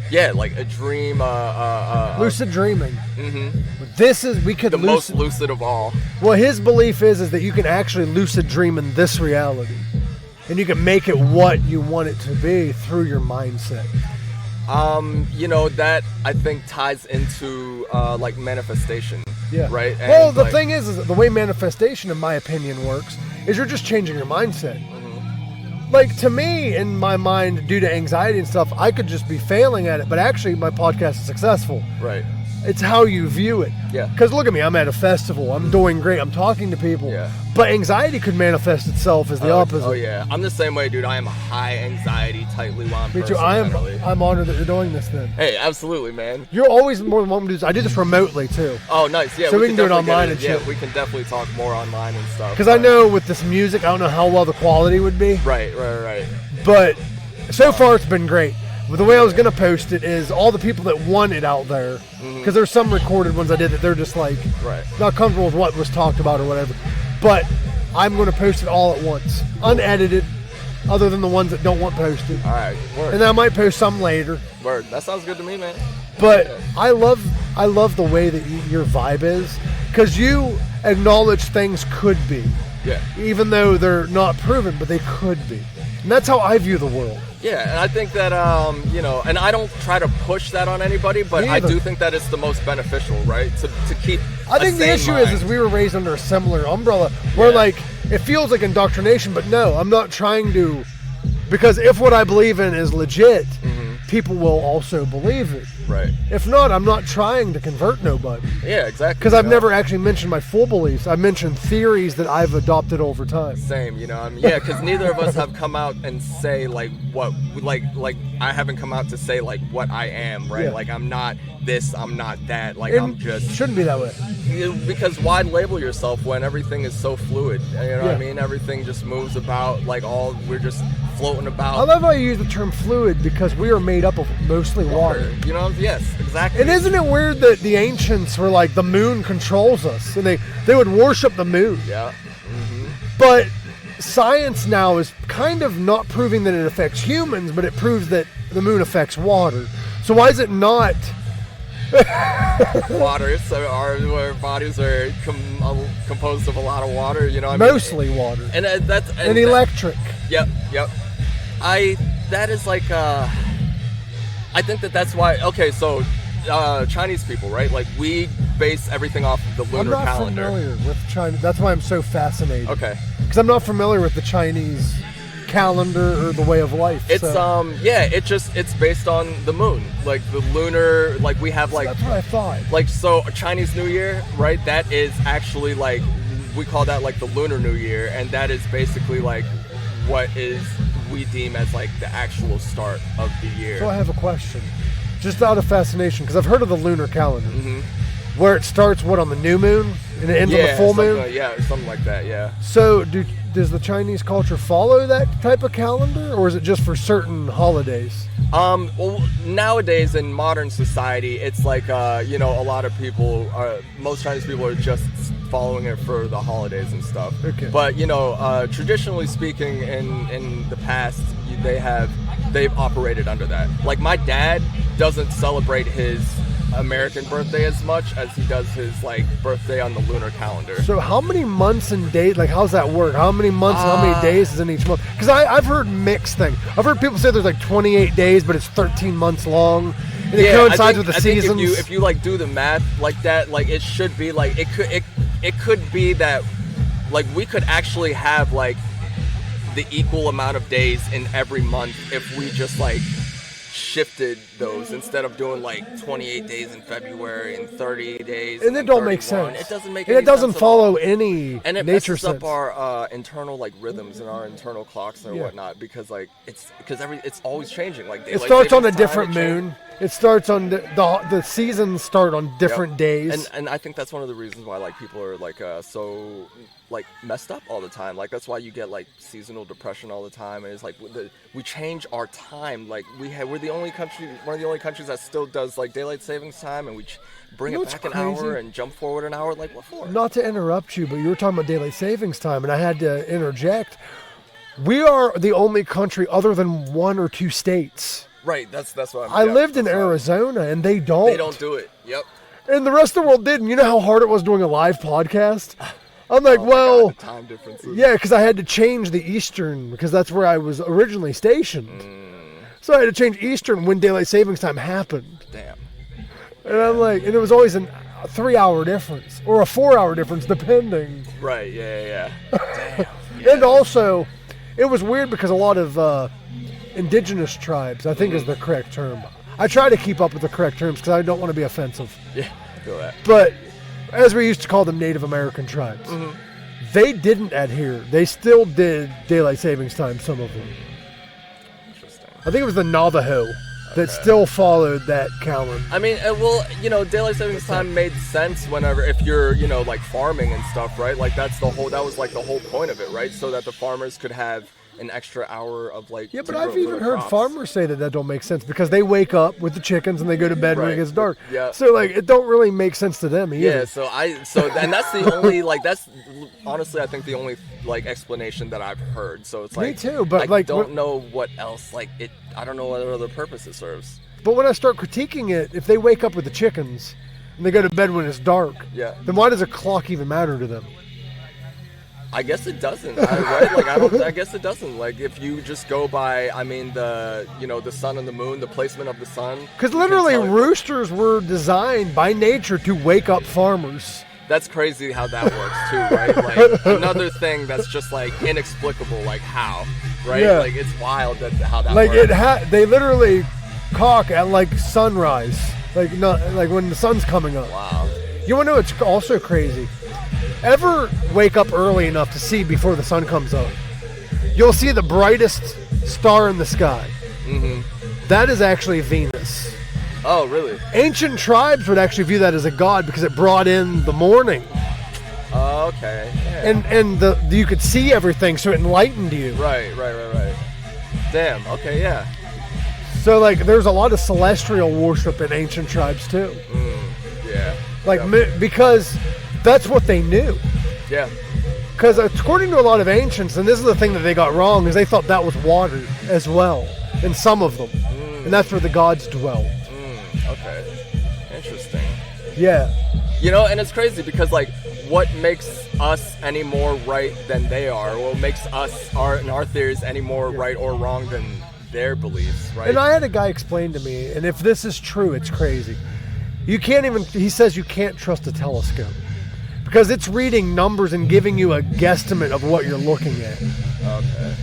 [SPEAKER 3] yeah, like a dream.
[SPEAKER 2] Lucid dreaming.
[SPEAKER 3] Mm-hmm.
[SPEAKER 2] We could
[SPEAKER 3] the most lucid of all.
[SPEAKER 2] Well, his belief is that you can actually lucid dream in this reality, and you can make it what you want it to be through your mindset.
[SPEAKER 3] That I think ties into like manifestation.
[SPEAKER 2] Yeah.
[SPEAKER 3] Right. And
[SPEAKER 2] well, the thing is that the way manifestation, in my opinion, works is you're just changing your mindset. Like, to me, in my mind, due to anxiety and stuff, I could just be failing at it, but actually my podcast is successful.
[SPEAKER 3] Right.
[SPEAKER 2] It's how you view it.
[SPEAKER 3] Yeah.
[SPEAKER 2] Because look at me, I'm at a festival, I'm doing great, I'm talking to people.
[SPEAKER 3] Yeah.
[SPEAKER 2] But anxiety could manifest itself as the opposite.
[SPEAKER 3] Oh yeah, I'm the same way, dude. I am a high anxiety, tightly wound person.
[SPEAKER 2] Me too. I'm honored that you're doing this then.
[SPEAKER 3] Hey, absolutely, man.
[SPEAKER 2] You're always more than welcome to do this. I do this remotely too.
[SPEAKER 3] Oh, nice. Yeah.
[SPEAKER 2] So we can do it online and shit.
[SPEAKER 3] Yeah, we can definitely talk more online and stuff.
[SPEAKER 2] Because I know with this music, I don't know how well the quality would be.
[SPEAKER 3] Right.
[SPEAKER 2] But so far it's been great. But the way I was going to post it is all the people that want it out there, because there's some recorded ones I did that they're just like not comfortable with what was talked about or whatever. But I'm going to post it all at once, unedited, other than the ones that don't want posted.
[SPEAKER 3] All right, word.
[SPEAKER 2] And then I might post some later.
[SPEAKER 3] Word. That sounds good to me, man.
[SPEAKER 2] But I love the way that your vibe is, because you acknowledge things could be.
[SPEAKER 3] Yeah.
[SPEAKER 2] Even though they're not proven, but they could be. And that's how I view the world.
[SPEAKER 3] Yeah, and I think that, and I don't try to push that on anybody, but I do think that it's the most beneficial, right? To keep
[SPEAKER 2] I think the issue is we were raised under a similar umbrella where, like, it feels like indoctrination, but no, I'm not trying to, because if what I believe in is legit, people will also believe it.
[SPEAKER 3] Right.
[SPEAKER 2] If not, I'm not trying to convert nobody.
[SPEAKER 3] Yeah, exactly.
[SPEAKER 2] Because I've never actually mentioned my full beliefs. I mentioned theories that I've adopted over time.
[SPEAKER 3] Same, yeah, because neither of us have come out and say like what, like I haven't come out to say like what I am, right?
[SPEAKER 2] Yeah.
[SPEAKER 3] Like I'm not this, I'm not that, like I'm just.
[SPEAKER 2] Shouldn't be that way.
[SPEAKER 3] Because why label yourself when everything is so fluid? You know what I mean? Everything just moves about, like we're just floating about.
[SPEAKER 2] I love how you use the term fluid, because we are made up of mostly water.
[SPEAKER 3] You know, yes, exactly.
[SPEAKER 2] And isn't it weird that the ancients were like, the moon controls us, and they would worship the moon?
[SPEAKER 3] Yeah.
[SPEAKER 2] But science now is kind of not proving that it affects humans, but it proves that the moon affects water. So why is it not?
[SPEAKER 3] Water. So our bodies are composed of a lot of water. You know, what
[SPEAKER 2] mostly water.
[SPEAKER 3] And that's
[SPEAKER 2] and electric.
[SPEAKER 3] Yep. That is like. I think that's why. Okay, so Chinese people, right? Like we base everything off of the lunar calendar.
[SPEAKER 2] I'm not familiar with China. That's why I'm so fascinated.
[SPEAKER 3] Okay.
[SPEAKER 2] Because I'm not familiar with the Chinese calendar or the way of life.
[SPEAKER 3] It's it's based on the moon, like the lunar, like we have like.
[SPEAKER 2] So that's what I thought.
[SPEAKER 3] Like so, Chinese New Year, right? That is actually like we call that like the Lunar New Year, and that is basically like what we deem as like the actual start of the year.
[SPEAKER 2] So I have a question, just out of fascination, because I've heard of the lunar calendar, where it starts on the new moon and it ends on the full moon.
[SPEAKER 3] Something like that. Yeah.
[SPEAKER 2] So does the Chinese culture follow that type of calendar, or is it just for certain holidays?
[SPEAKER 3] Well, nowadays in modern society, it's like a lot of people most Chinese people are just following it for the holidays and stuff.
[SPEAKER 2] Okay.
[SPEAKER 3] But traditionally speaking, in the past, they've operated under that. Like my dad, doesn't celebrate his American birthday as much as he does his like birthday on the lunar calendar.
[SPEAKER 2] So how many months and days, like how's that work? How many months and how many days is in each month? Because I've heard mixed things. I've heard people say there's like 28 days, but it's 13 months long. And it coincides with the seasons.
[SPEAKER 3] If you like do the math like that, like it should be like it could be that like we could actually have like the equal amount of days in every month if we just like shifted those instead of doing like 28 days in February and 30 days.
[SPEAKER 2] And it don't make sense.
[SPEAKER 3] It doesn't make
[SPEAKER 2] and
[SPEAKER 3] any
[SPEAKER 2] it doesn't
[SPEAKER 3] sense
[SPEAKER 2] follow any
[SPEAKER 3] and it
[SPEAKER 2] nature
[SPEAKER 3] messes
[SPEAKER 2] sense.
[SPEAKER 3] up our internal like rhythms and our internal clocks and whatnot because like it's always changing. Like
[SPEAKER 2] it starts on a different moon. It starts on the seasons start on different days.
[SPEAKER 3] And I think that's one of the reasons why like people are like so like messed up all the time. Like that's why you get like seasonal depression all the time. And it's like we change our time. Like we're the only country, one of the only countries that still does like daylight savings time, and we bring it back an hour and jump forward an hour. Like what for?
[SPEAKER 2] Not to interrupt you, but you were talking about daylight savings time, and I had to interject. We are the only country other than 1 or 2 states.
[SPEAKER 3] Right, that's what
[SPEAKER 2] I lived in Arizona, and they don't.
[SPEAKER 3] They don't do it. Yep.
[SPEAKER 2] And the rest of the world did. And you know how hard it was doing a live podcast? I'm like, well,
[SPEAKER 3] God, the time differences.
[SPEAKER 2] Yeah, because I had to change the Eastern, because that's where I was originally stationed. So I had to change Eastern when daylight savings time happened.
[SPEAKER 3] Damn.
[SPEAKER 2] And I'm like, and it was always a 3-hour difference or a 4-hour difference, depending.
[SPEAKER 3] Right. Yeah. Damn.
[SPEAKER 2] Yeah. And also, it was weird because a lot of indigenous tribes, I think is the correct term. I try to keep up with the correct terms because I don't want to be offensive.
[SPEAKER 3] Yeah, I feel that.
[SPEAKER 2] But as we used to call them, Native American tribes, they didn't adhere. They still did daylight savings time, some of them.
[SPEAKER 3] Interesting.
[SPEAKER 2] I think it was the Navajo that still followed that calendar.
[SPEAKER 3] I mean, well, you know, daylight savings time made sense whenever, if you're, you know, like farming and stuff, right? Like that was like the whole point of it, right? So that the farmers could have an extra hour of like.
[SPEAKER 2] Yeah, but I've even heard farmers say that don't make sense because they wake up with the chickens and they go to bed when it gets dark.
[SPEAKER 3] Yeah.
[SPEAKER 2] So like it don't really make sense to them either.
[SPEAKER 3] Yeah. So and that's the only like that's honestly I think the only like explanation that I've heard. So it's like
[SPEAKER 2] me too, but
[SPEAKER 3] I
[SPEAKER 2] like
[SPEAKER 3] don't know what else like it. I don't know what other purpose it serves.
[SPEAKER 2] But when I start critiquing it, if they wake up with the chickens and they go to bed when it's dark, then why does a clock even matter to them?
[SPEAKER 3] I guess it doesn't, right? Like I guess it doesn't. Like if you just go by, I mean the sun and the moon, the placement of the sun.
[SPEAKER 2] Because literally roosters were designed by nature to wake up farmers.
[SPEAKER 3] That's crazy how that works too, right? Like another thing that's just like inexplicable, like how, right?
[SPEAKER 2] Yeah.
[SPEAKER 3] Like it's wild how that
[SPEAKER 2] like
[SPEAKER 3] works.
[SPEAKER 2] They literally cock at like sunrise, like when the sun's coming up.
[SPEAKER 3] Wow.
[SPEAKER 2] You want to know what's also crazy? Ever wake up early enough to see before the sun comes up? You'll see the brightest star in the sky. That is actually Venus.
[SPEAKER 3] Oh, really?
[SPEAKER 2] Ancient tribes would actually view that as a god because it brought in the morning.
[SPEAKER 3] Oh, okay. Yeah.
[SPEAKER 2] And you could see everything, so it enlightened you.
[SPEAKER 3] Right. Damn. Okay. Yeah.
[SPEAKER 2] So like, there's a lot of celestial worship in ancient tribes too.
[SPEAKER 3] Yeah.
[SPEAKER 2] Like because that's what they knew.
[SPEAKER 3] Yeah.
[SPEAKER 2] Because according to a lot of ancients, and this is the thing that they got wrong, is they thought that was water as well, in some of them. And that's where the gods dwell.
[SPEAKER 3] Okay. Interesting.
[SPEAKER 2] Yeah.
[SPEAKER 3] You know, and it's crazy because, like, what makes us any more right than they are? What makes our theories any more right or wrong than their beliefs, right?
[SPEAKER 2] And I had a guy explain to me, and if this is true, it's crazy. He says you can't trust a telescope. Because it's reading numbers and giving you a guesstimate of what you're looking at.
[SPEAKER 3] Okay.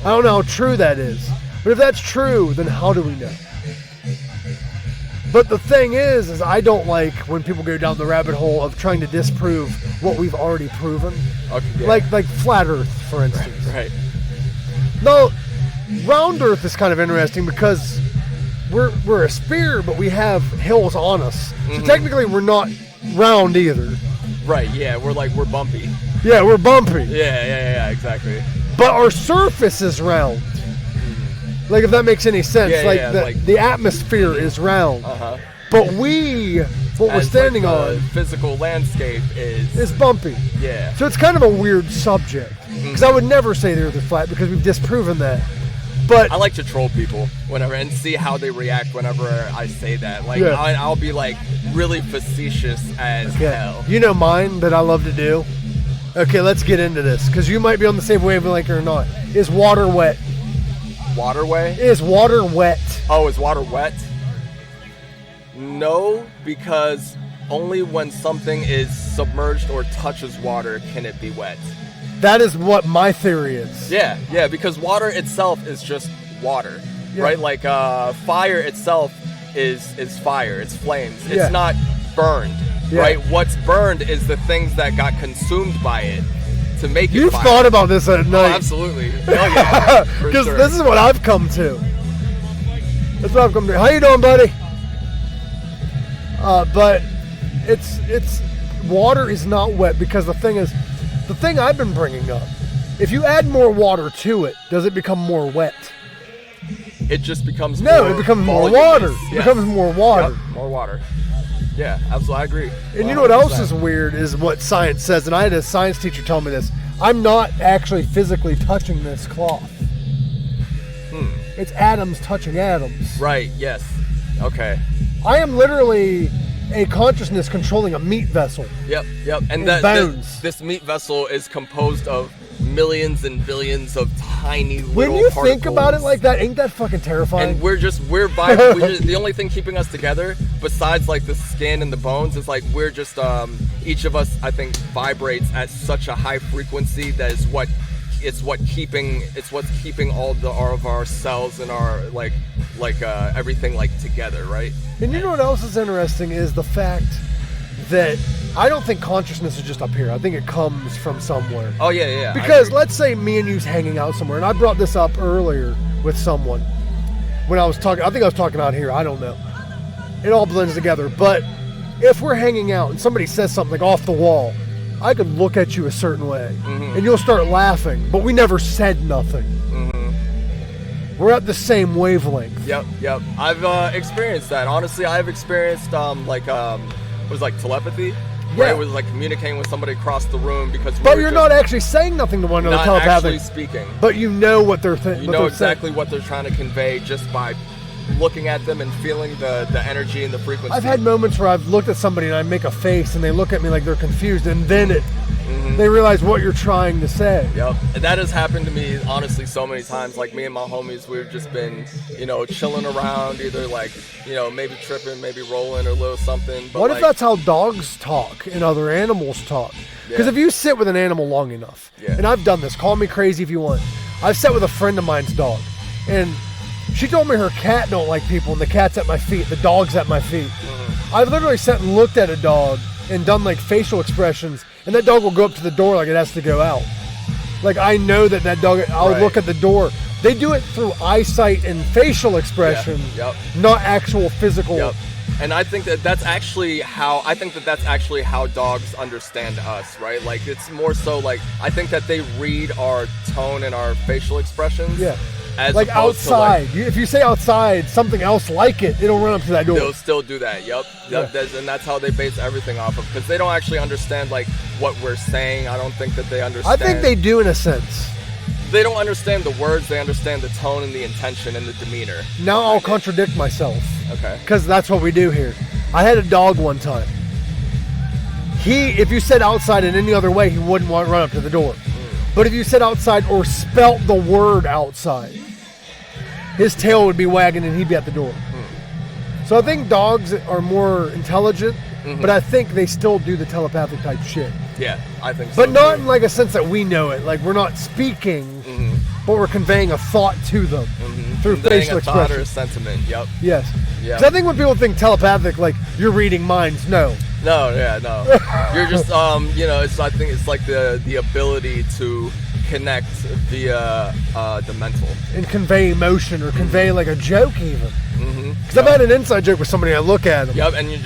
[SPEAKER 2] I don't know how true that is. But if that's true, then how do we know? But the thing is I don't like when people go down the rabbit hole of trying to disprove what we've already proven.
[SPEAKER 3] Okay, yeah.
[SPEAKER 2] Like Flat Earth, for instance.
[SPEAKER 3] Right.
[SPEAKER 2] No, round Earth is kind of interesting because we're a sphere, but we have hills on us. So technically we're not round either.
[SPEAKER 3] Right, yeah, we're bumpy.
[SPEAKER 2] Yeah, we're bumpy.
[SPEAKER 3] Yeah, exactly.
[SPEAKER 2] But our surface is round. Like, if that makes any sense. The atmosphere is round. But what we're standing on...
[SPEAKER 3] The physical landscape
[SPEAKER 2] is bumpy.
[SPEAKER 3] Yeah.
[SPEAKER 2] So it's kind of a weird subject. Because I would never say the Earth is flat because we've disproven that. But
[SPEAKER 3] I like to troll people whenever and see how they react whenever I say that. Like I'll be like really facetious as hell.
[SPEAKER 2] You know mine that I love to do? Okay, let's get into this because you might be on the same wavelength or not. Is water wet?
[SPEAKER 3] Waterway?
[SPEAKER 2] Is water wet?
[SPEAKER 3] Oh, is water wet? No, because only when something is submerged or touches water can it be wet.
[SPEAKER 2] That is what my theory is.
[SPEAKER 3] Yeah, because water itself is just water, right? Like fire itself is fire. It's flames. It's not burned, right? What's burned is the things that got consumed by it to make it
[SPEAKER 2] You've
[SPEAKER 3] fire.
[SPEAKER 2] thought about this at night.
[SPEAKER 3] Oh, absolutely. Hell yeah.
[SPEAKER 2] Because this is what I've come to. That's what I've come to. How you doing, buddy? But it's water is not wet because the thing I've been bringing up, if you add more water to it, does it become more wet?
[SPEAKER 3] It just becomes
[SPEAKER 2] it becomes more water.
[SPEAKER 3] Yes.
[SPEAKER 2] It becomes more water.
[SPEAKER 3] Yep, more water. Yeah, absolutely. I agree.
[SPEAKER 2] And you know what else is weird is what science says, and I had a science teacher tell me this. I'm not actually physically touching this cloth. It's atoms touching atoms.
[SPEAKER 3] Right, yes. Okay.
[SPEAKER 2] I am literally a consciousness controlling a meat vessel.
[SPEAKER 3] Yep. And
[SPEAKER 2] bones.
[SPEAKER 3] This meat vessel is composed of millions and billions of tiny little
[SPEAKER 2] When you
[SPEAKER 3] particles.
[SPEAKER 2] think about it like that, ain't that fucking terrifying?
[SPEAKER 3] And we're the only thing keeping us together, besides like the skin and the bones, is like we're just each of us, I think, vibrates at such a high frequency that is what's keeping all of our cells and our like everything like together, right?
[SPEAKER 2] And you know what else is interesting is the fact that I don't think consciousness is just up here. I think it comes from somewhere.
[SPEAKER 3] Oh yeah.
[SPEAKER 2] Because let's say me and you's hanging out somewhere, and I brought this up earlier with someone when I was talking. I think I was talking out here. I don't know. It all blends together. But if we're hanging out and somebody says something off the wall, I could look at you a certain way, and you'll start laughing, but we never said nothing. We're at the same wavelength.
[SPEAKER 3] Yep. I've experienced that. Honestly, I've experienced it was like telepathy. Where it was like communicating with somebody across the room because.
[SPEAKER 2] But you're not actually saying nothing to one another.
[SPEAKER 3] Not actually speaking.
[SPEAKER 2] But you know what they're thinking.
[SPEAKER 3] You know exactly what they're trying to convey just by looking at them and feeling the energy and the frequency.
[SPEAKER 2] I've had moments where I've looked at somebody and I make a face and they look at me like they're confused, and then they realize what you're trying to say.
[SPEAKER 3] Yep. And that has happened to me, honestly, so many times. Like, me and my homies, we've just been, chilling around, either like, maybe tripping, maybe rolling or a little something. But
[SPEAKER 2] what if that's how dogs talk and other animals talk? Because if you sit with an animal long enough, and I've done this, call me crazy if you want. I've sat with a friend of mine's dog, and she told me her cat don't like people, and the cat's at my feet, the dog's at my feet. I've literally sat and looked at a dog and done like facial expressions, and that dog will go up to the door like it has to go out. Like, I know that dog, I'll look at the door. They do it through eyesight and facial expression, not actual physical.
[SPEAKER 3] Yep. And I think that's actually how dogs understand us, right? Like, it's more so like, I think that they read our tone and our facial expressions.
[SPEAKER 2] Yeah.
[SPEAKER 3] As
[SPEAKER 2] like outside. If you say outside, something else like it'll run up to that door.
[SPEAKER 3] They'll still do that. Yep. And that's how they base everything off of, because they don't actually understand like what we're saying. I don't think that they understand.
[SPEAKER 2] I think they do in a sense.
[SPEAKER 3] They don't understand the words. They understand the tone and the intention and the demeanor.
[SPEAKER 2] Now I'll contradict myself.
[SPEAKER 3] Okay.
[SPEAKER 2] Because that's what we do here. I had a dog one time. If you said outside in any other way, he wouldn't want to run up to the door. But if you said outside or spelt the word outside, his tail would be wagging and he'd be at the door. So I think dogs are more intelligent, but I think they still do the telepathic type shit.
[SPEAKER 3] Yeah, I think so.
[SPEAKER 2] But not in like a sense that we know it. Like, we're not speaking, but we're conveying a thought to them through facial expression.
[SPEAKER 3] Thought or a sentiment. Yep.
[SPEAKER 2] Yes. Because I think when people think telepathic, like you're reading minds, no.
[SPEAKER 3] No. You're just I think it's like the ability to connect via the mental
[SPEAKER 2] and convey emotion or convey like a joke even. Because I've had an inside joke with somebody, I look at them.
[SPEAKER 3] Yep, and you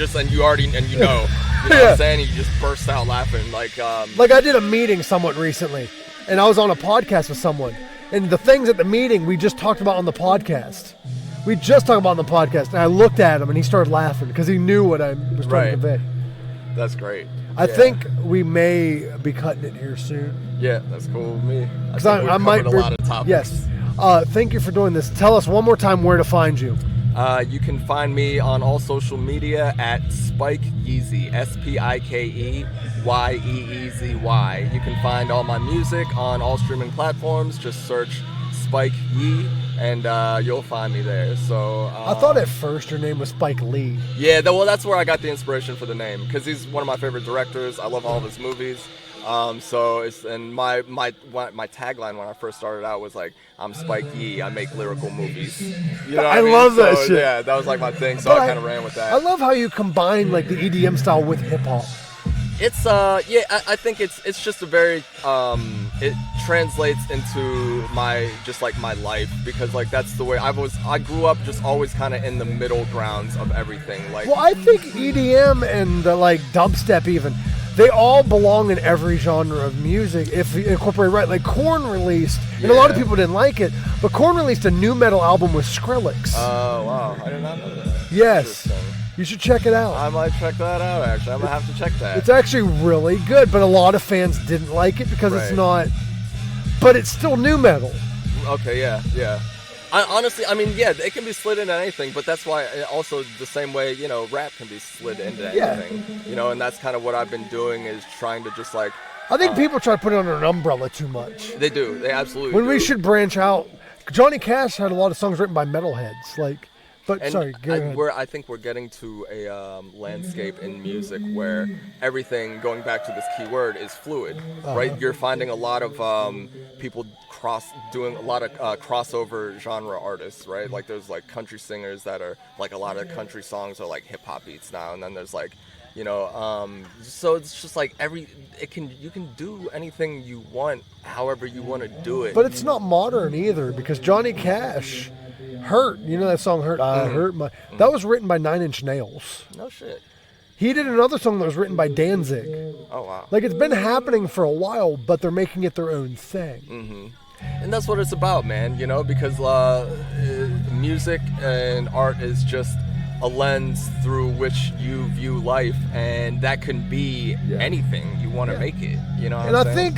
[SPEAKER 3] know what I'm saying? You just burst out laughing like
[SPEAKER 2] I did a meeting somewhat recently, and I was on a podcast with someone, and the things at the meeting we just talked about on the podcast. And I looked at him and he started laughing because he knew what I was trying to convey.
[SPEAKER 3] That's great.
[SPEAKER 2] I think we may be cutting it here soon.
[SPEAKER 3] Yeah, that's cool with me.
[SPEAKER 2] Because I might
[SPEAKER 3] a lot of topics.
[SPEAKER 2] Yes, Thank you for doing this. Tell us one more time where to find you.
[SPEAKER 3] You can find me on all social media at Spike Yeezy, SpikeYeezy. You can find all my music on all streaming platforms. Just search Spike Yee, and you'll find me there. So
[SPEAKER 2] I thought at first your name was Spike Lee.
[SPEAKER 3] Yeah, well, that's where I got the inspiration for the name, because he's one of my favorite directors. I love all of his movies. So it's, and my tagline when I first started out was like, I'm Spike Yee, I make lyrical movies. You know what I mean?
[SPEAKER 2] love that shit.
[SPEAKER 3] Yeah, that was like my thing, so I kind of ran with that.
[SPEAKER 2] I love how you combine like the EDM style with hip hop.
[SPEAKER 3] It's I think it's just a very it translates into my life, because like that's the way I grew up, just always kind of in the middle grounds of everything. Like,
[SPEAKER 2] well, I think EDM and like dubstep even, they all belong in every genre of music if you incorporate right. Like Korn released, and a lot of people didn't like it, but Korn released a new metal album with Skrillex.
[SPEAKER 3] Oh wow, I did not know that.
[SPEAKER 2] Yes. You should check it out.
[SPEAKER 3] I might check that out, actually. I'm going to have to check that.
[SPEAKER 2] It's actually really good, but a lot of fans didn't like it because it's not... But it's still new metal.
[SPEAKER 3] Okay, yeah. Honestly, I mean, it can be slid into anything, but that's why also the same way, you know, rap can be slid into anything. You know, and that's kind of what I've been doing, is trying to just like...
[SPEAKER 2] I think people try to put it under an umbrella too much.
[SPEAKER 3] They do. They absolutely
[SPEAKER 2] When
[SPEAKER 3] do.
[SPEAKER 2] we should branch out... Johnny Cash had a lot of songs written by metalheads, like... But
[SPEAKER 3] and
[SPEAKER 2] sorry, go ahead.
[SPEAKER 3] I think we're getting to a landscape in music where everything, going back to this key word, is fluid, right? You're finding a lot of people doing a lot of crossover genre artists, right? Like there's like country singers that are like, a lot of country songs are like hip hop beats now, and then there's like, you know, so it's just like you can do anything you want, however you want to do it.
[SPEAKER 2] But it's not modern either, because Johnny Cash. Hurt, you know that song Hurt? Hurt my. That was written by 9 Inch Nails.
[SPEAKER 3] No shit.
[SPEAKER 2] He did another song that was written by Danzig.
[SPEAKER 3] Oh wow.
[SPEAKER 2] Like it's been happening for a while, but they're making it their own thing.
[SPEAKER 3] Mm-hmm. And that's what it's about, man. You know, because music and art is just a lens through which you view life, and that can be anything you want to make it. You know.
[SPEAKER 2] And I think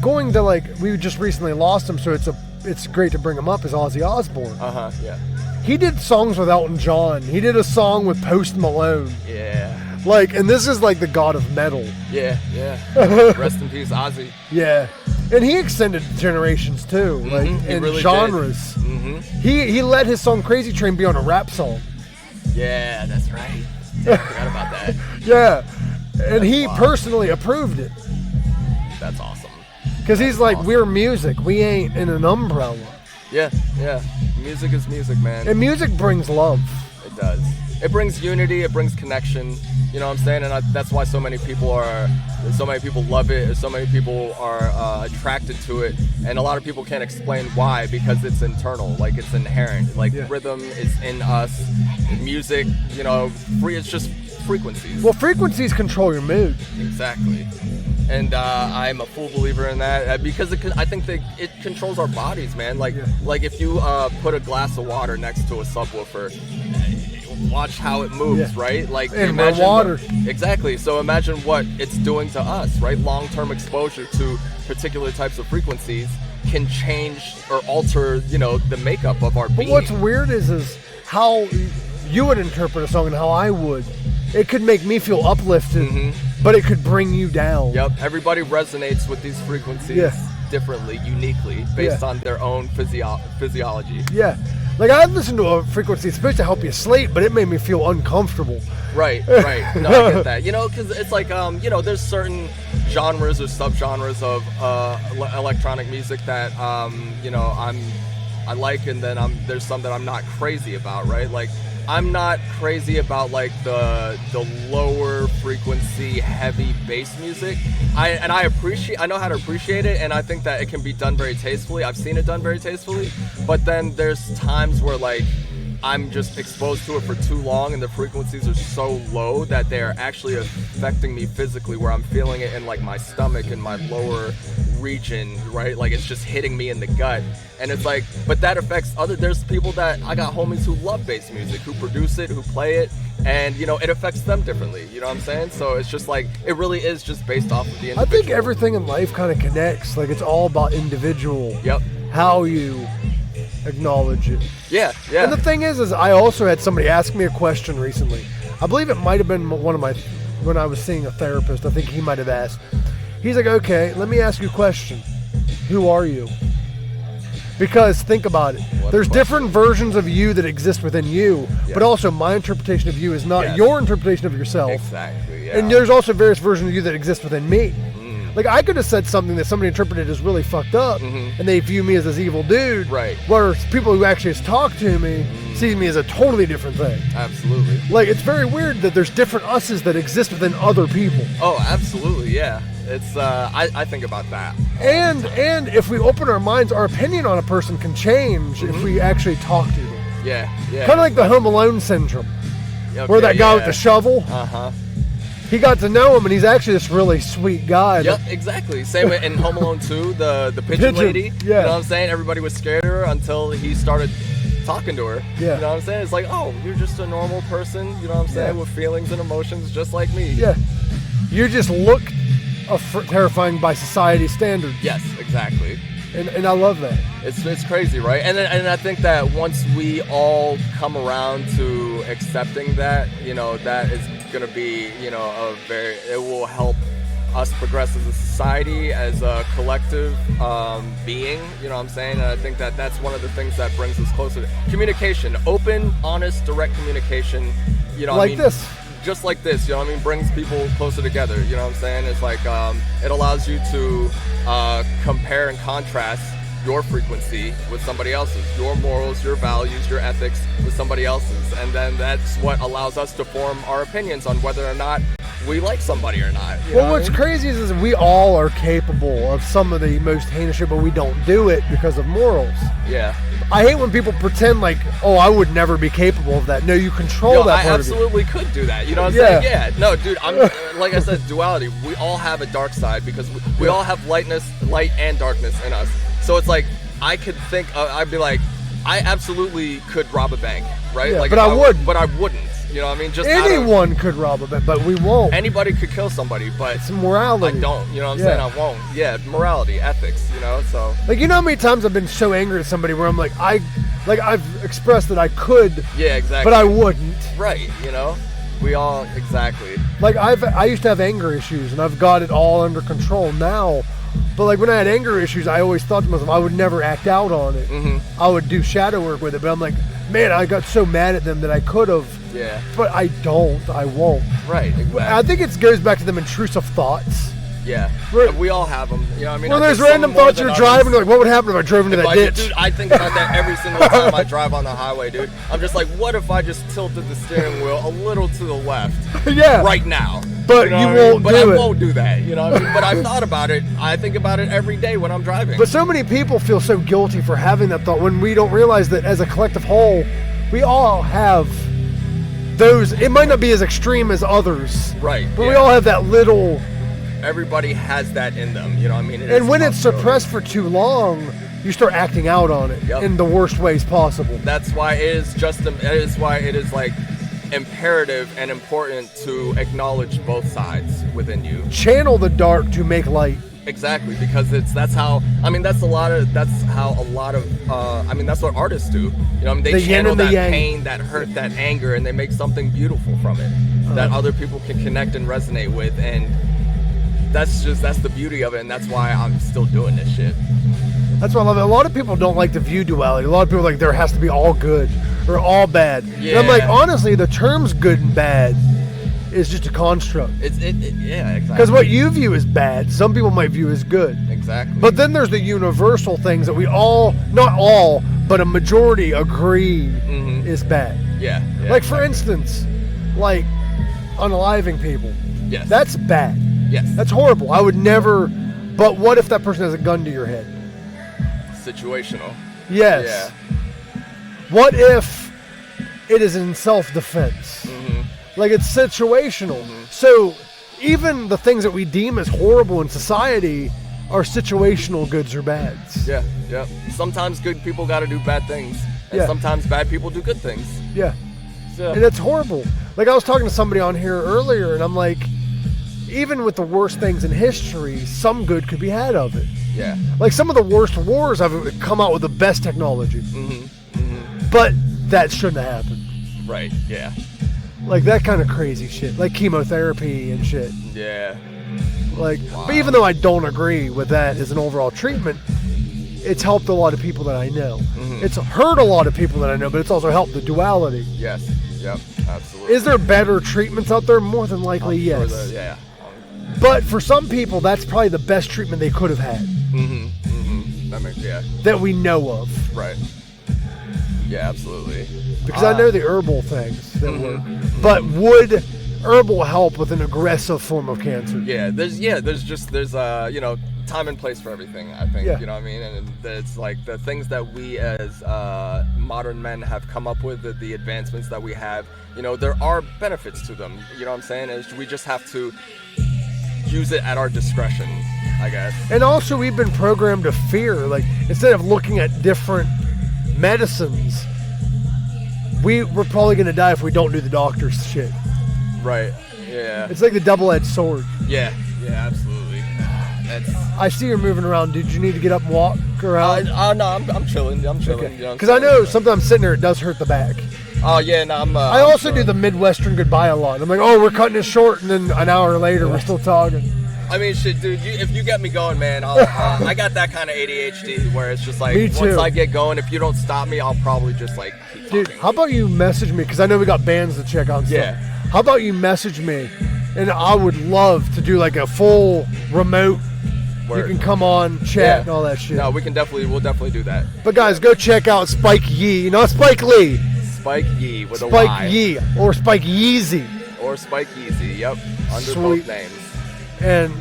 [SPEAKER 2] going to we just recently lost him, so it's great to bring him up, is Ozzy Osbourne.
[SPEAKER 3] Yeah.
[SPEAKER 2] He did songs with Elton John. He did a song with Post Malone.
[SPEAKER 3] Yeah.
[SPEAKER 2] And this is like the god of metal.
[SPEAKER 3] Yeah. Rest in peace, Ozzy.
[SPEAKER 2] Yeah. And he extended generations too, in really genres.
[SPEAKER 3] Mm-hmm.
[SPEAKER 2] He let his song Crazy Train be on a rap song.
[SPEAKER 3] Yeah, that's right. I forgot about that.
[SPEAKER 2] Yeah. And he personally approved it.
[SPEAKER 3] That's awesome.
[SPEAKER 2] Because he's like, we're music. We ain't in an umbrella.
[SPEAKER 3] Yeah. Music is music, man.
[SPEAKER 2] And music brings love.
[SPEAKER 3] It does. It brings unity. It brings connection. You know what I'm saying? And that's why so many people love it. So many people are attracted to it. And a lot of people can't explain why, because it's internal. Like, it's inherent. Rhythm is in us. Music, you know, it's just frequencies.
[SPEAKER 2] Well, frequencies control your mood.
[SPEAKER 3] Exactly. And I'm a full believer in that, because I think that it controls our bodies, man. Like if you put a glass of water next to a subwoofer, watch how it moves, right? Like,
[SPEAKER 2] and
[SPEAKER 3] imagine
[SPEAKER 2] water.
[SPEAKER 3] Exactly. So imagine what it's doing to us, right? Long-term exposure to particular types of frequencies can change or alter, you know, the makeup of our being.
[SPEAKER 2] But what's weird is how you would interpret a song and how I would. It could make me feel uplifted, but it could bring you down.
[SPEAKER 3] Yep. Everybody resonates with these frequencies differently, uniquely, based on their own physiology.
[SPEAKER 2] Yeah. Like, I listened to a frequency, it's supposed to help you sleep, but it made me feel uncomfortable.
[SPEAKER 3] Right. No, I get that. You know, because it's like, you know, there's certain genres or subgenres of electronic music that, you know, I like, and then there's some that I'm not crazy about, right? Like, I'm not crazy about like the lower frequency heavy bass music. I know how to appreciate it, and I think that it can be done very tastefully. I've seen it done very tastefully, but then there's times where like I'm just exposed to it for too long, and the frequencies are so low that they're actually affecting me physically, where I'm feeling it in like my stomach and my lower region, right? Like, it's just hitting me in the gut. And it's like, but that affects there's people that I got homies who love bass music, who produce it, who play it, and you know, it affects them differently, you know what I'm saying? So it's just like, it really is just based off of the individual.
[SPEAKER 2] I think everything in life kind of connects. Like, it's all about individual.
[SPEAKER 3] Yep.
[SPEAKER 2] how you acknowledge it.
[SPEAKER 3] Yeah, yeah.
[SPEAKER 2] And the thing is I also had somebody ask me a question recently. I believe it might have been when I was seeing a therapist. I think he might have asked. He's like, okay, let me ask you a question. Who are you? Because think about it. There's different versions of you that exist within you, but also my interpretation of you is not your interpretation of yourself.
[SPEAKER 3] Exactly, yeah.
[SPEAKER 2] And there's also various versions of you that exist within me. Like, I could have said something that somebody interpreted as really fucked up, and they view me as this evil dude.
[SPEAKER 3] Right.
[SPEAKER 2] Whereas people who actually has talked to me see me as a totally different thing.
[SPEAKER 3] Absolutely.
[SPEAKER 2] Like, it's very weird that there's different us's that exist within other people.
[SPEAKER 3] Oh, absolutely, yeah. It's I think about that.
[SPEAKER 2] And if we open our minds, our opinion on a person can change if we actually talk to them.
[SPEAKER 3] Yeah, yeah.
[SPEAKER 2] Kind of like the Home Alone syndrome, where that guy with the shovel. He got to know him, and he's actually this really sweet guy.
[SPEAKER 3] Yep, exactly. Same way in Home Alone 2, the pigeon lady.
[SPEAKER 2] Yeah.
[SPEAKER 3] You know what I'm saying? Everybody was scared of her until he started talking to her.
[SPEAKER 2] Yeah.
[SPEAKER 3] You know what I'm saying? It's like, oh, you're just a normal person, you know what I'm saying, with feelings and emotions just like me.
[SPEAKER 2] Yeah. You just look terrifying by society standards.
[SPEAKER 3] Yes, exactly.
[SPEAKER 2] And I love that.
[SPEAKER 3] It's crazy, right? And I think that once we all come around to accepting that, you know, that is going to be, you know, it will help us progress as a society, as a collective being, you know what I'm saying? And I think that that's one of the things that brings us closer. Communication, open, honest, direct communication, you know what I mean?
[SPEAKER 2] This.
[SPEAKER 3] Just like this, you know what I mean, brings people closer together, you know what I'm saying? It's like, it allows you to compare and contrast your frequency with somebody else's, your morals, your values, your ethics with somebody else's. And then that's what allows us to form our opinions on whether or not we like somebody or not.
[SPEAKER 2] Well, what's crazy is we all are capable of some of the most heinous shit, but we don't do it because of morals.
[SPEAKER 3] Yeah.
[SPEAKER 2] I hate when people pretend like, oh, I would never be capable of that. No, you control that part
[SPEAKER 3] I absolutely could do that. You know what I'm saying? Yeah. No, dude, I'm like I said, duality. We all have a dark side because we all have light and darkness in us. So it's like, I could think, I'd be like, I absolutely could rob a bank, right?
[SPEAKER 2] Yeah,
[SPEAKER 3] like,
[SPEAKER 2] but I wouldn't.
[SPEAKER 3] But I wouldn't. You know what I mean? Just
[SPEAKER 2] anyone could rob a bank, but we won't.
[SPEAKER 3] Anybody could kill somebody, but
[SPEAKER 2] it's morality.
[SPEAKER 3] I don't. You know what I'm saying? I won't. Yeah, morality, ethics. You know, so
[SPEAKER 2] like, you know how many times I've been so angry at somebody where I'm like, I've expressed that I could.
[SPEAKER 3] Yeah, exactly.
[SPEAKER 2] But I wouldn't.
[SPEAKER 3] Right. You know, we all exactly.
[SPEAKER 2] Like I used to have anger issues, and I've got it all under control now. But like when I had anger issues, I always thought to myself, I would never act out on it. I would do shadow work with it. But I'm like, man, I got so mad at them that I could have.
[SPEAKER 3] Yeah.
[SPEAKER 2] But I don't. I won't.
[SPEAKER 3] Right. Exactly.
[SPEAKER 2] I think it goes back to them intrusive thoughts.
[SPEAKER 3] Yeah. We all have them. You know what I mean?
[SPEAKER 2] Well, there's random thoughts you're driving. Like, what would happen if I drove into that ditch?
[SPEAKER 3] Dude, I think about that every single time I drive on the highway, dude. I'm just like, what if I just tilted the steering wheel a little to the left?
[SPEAKER 2] Yeah.
[SPEAKER 3] Right now.
[SPEAKER 2] But you won't do it.
[SPEAKER 3] But I won't do that. You know what I mean? But I've thought about it. I think about it every day when I'm driving.
[SPEAKER 2] But so many people feel so guilty for having that thought when we don't realize that as a collective whole, we all have those. It might not be as extreme as others.
[SPEAKER 3] Right.
[SPEAKER 2] But we all have that little.
[SPEAKER 3] Everybody has that in them. You know what I mean?
[SPEAKER 2] And when it's suppressed for too long, you start acting out on it in the worst ways possible.
[SPEAKER 3] That's why it is like imperative and important to acknowledge both sides within you.
[SPEAKER 2] Channel the dark to make light.
[SPEAKER 3] Exactly, because that's how that's what artists do. You know, I mean, they channel that pain, that hurt, that anger, and they make something beautiful from it that other people can connect and resonate with, and that's the beauty of it, and that's why I'm still doing this shit.
[SPEAKER 2] That's why I love it. A lot of people don't like to view duality. A lot of people are like, there has to be all good or all bad.
[SPEAKER 3] Yeah.
[SPEAKER 2] And I'm like, honestly, the terms good and bad is just a construct.
[SPEAKER 3] Yeah, exactly.
[SPEAKER 2] Because what you view as bad, some people might view as good.
[SPEAKER 3] Exactly.
[SPEAKER 2] But then there's the universal things that we all, not all, but a majority agree is bad.
[SPEAKER 3] Yeah.
[SPEAKER 2] Like, for instance, like unaliving people.
[SPEAKER 3] Yes.
[SPEAKER 2] That's bad.
[SPEAKER 3] Yes.
[SPEAKER 2] That's horrible. I would never. But what if that person has a gun to your head?
[SPEAKER 3] Situational.
[SPEAKER 2] Yes.
[SPEAKER 3] Yeah.
[SPEAKER 2] What if it is in self-defense? Like, it's situational. So even the things that we deem as horrible in society are situational goods or bads.
[SPEAKER 3] Yeah. Sometimes good people got to do bad things, and sometimes bad people do good things.
[SPEAKER 2] Yeah. And it's horrible. Like, I was talking to somebody on here earlier, and I'm like, even with the worst things in history, some good could be had of it.
[SPEAKER 3] Yeah.
[SPEAKER 2] Like some of the worst wars have come out with the best technology. But that shouldn't have happened.
[SPEAKER 3] Right, yeah.
[SPEAKER 2] Like that kind of crazy shit. Like chemotherapy and shit.
[SPEAKER 3] Yeah.
[SPEAKER 2] Like, But even though I don't agree with that as an overall treatment, it's helped a lot of people that I know. It's hurt a lot of people that I know, but it's also helped the duality.
[SPEAKER 3] Yes. Yep. Absolutely.
[SPEAKER 2] Is there better treatments out there? More than likely, yes.
[SPEAKER 3] Sure yeah.
[SPEAKER 2] But for some people, that's probably the best treatment they could have had.
[SPEAKER 3] That makes
[SPEAKER 2] that we know of.
[SPEAKER 3] Right. Yeah, absolutely.
[SPEAKER 2] Because I know the herbal things that work. But would herbal help with an aggressive form of cancer?
[SPEAKER 3] Yeah, there's you know, time and place for everything, I think. You know what I mean? And it's like the things that we as modern men have come up with, the advancements that we have, you know, there are benefits to them. You know what I'm saying? We just have to use it at our discretion, I guess.
[SPEAKER 2] And also we've been programmed to fear. Like, instead of looking at different medicines, we're probably going to die if we don't do the doctor's shit.
[SPEAKER 3] Right. Yeah.
[SPEAKER 2] It's like the double-edged sword.
[SPEAKER 3] Yeah. Yeah, absolutely.
[SPEAKER 2] I see you're moving around. Did you need to get up and walk around?
[SPEAKER 3] No, I'm chilling. I'm chilling.
[SPEAKER 2] Okay.
[SPEAKER 3] You know
[SPEAKER 2] Because I know sometimes sitting there, it does hurt the back.
[SPEAKER 3] Oh, yeah, no,
[SPEAKER 2] I also do the Midwestern goodbye a lot. I'm like, oh, we're cutting it short, and then an hour later, we're still talking.
[SPEAKER 3] I mean, shit, dude, if you get me going, man, I got that kind of ADHD where it's just like,
[SPEAKER 2] Me too.
[SPEAKER 3] once I get going, if you don't stop me, I'll probably just like keep
[SPEAKER 2] Dude,
[SPEAKER 3] talking.
[SPEAKER 2] how about you message me? Because I know we got bands to check out and stuff.
[SPEAKER 3] Yeah.
[SPEAKER 2] How about you message me? And I would love to do like a full remote.
[SPEAKER 3] Word.
[SPEAKER 2] You can come on, chat, and all that shit.
[SPEAKER 3] No, we'll definitely do that.
[SPEAKER 2] But guys, go check out Spike Yee, not Spike Lee.
[SPEAKER 3] Spike Yee with a
[SPEAKER 2] Spike
[SPEAKER 3] Y.
[SPEAKER 2] Yee or Spike Yeezy.
[SPEAKER 3] Or Spike Yeezy, yep. Under
[SPEAKER 2] Sweet.
[SPEAKER 3] both names.
[SPEAKER 2] And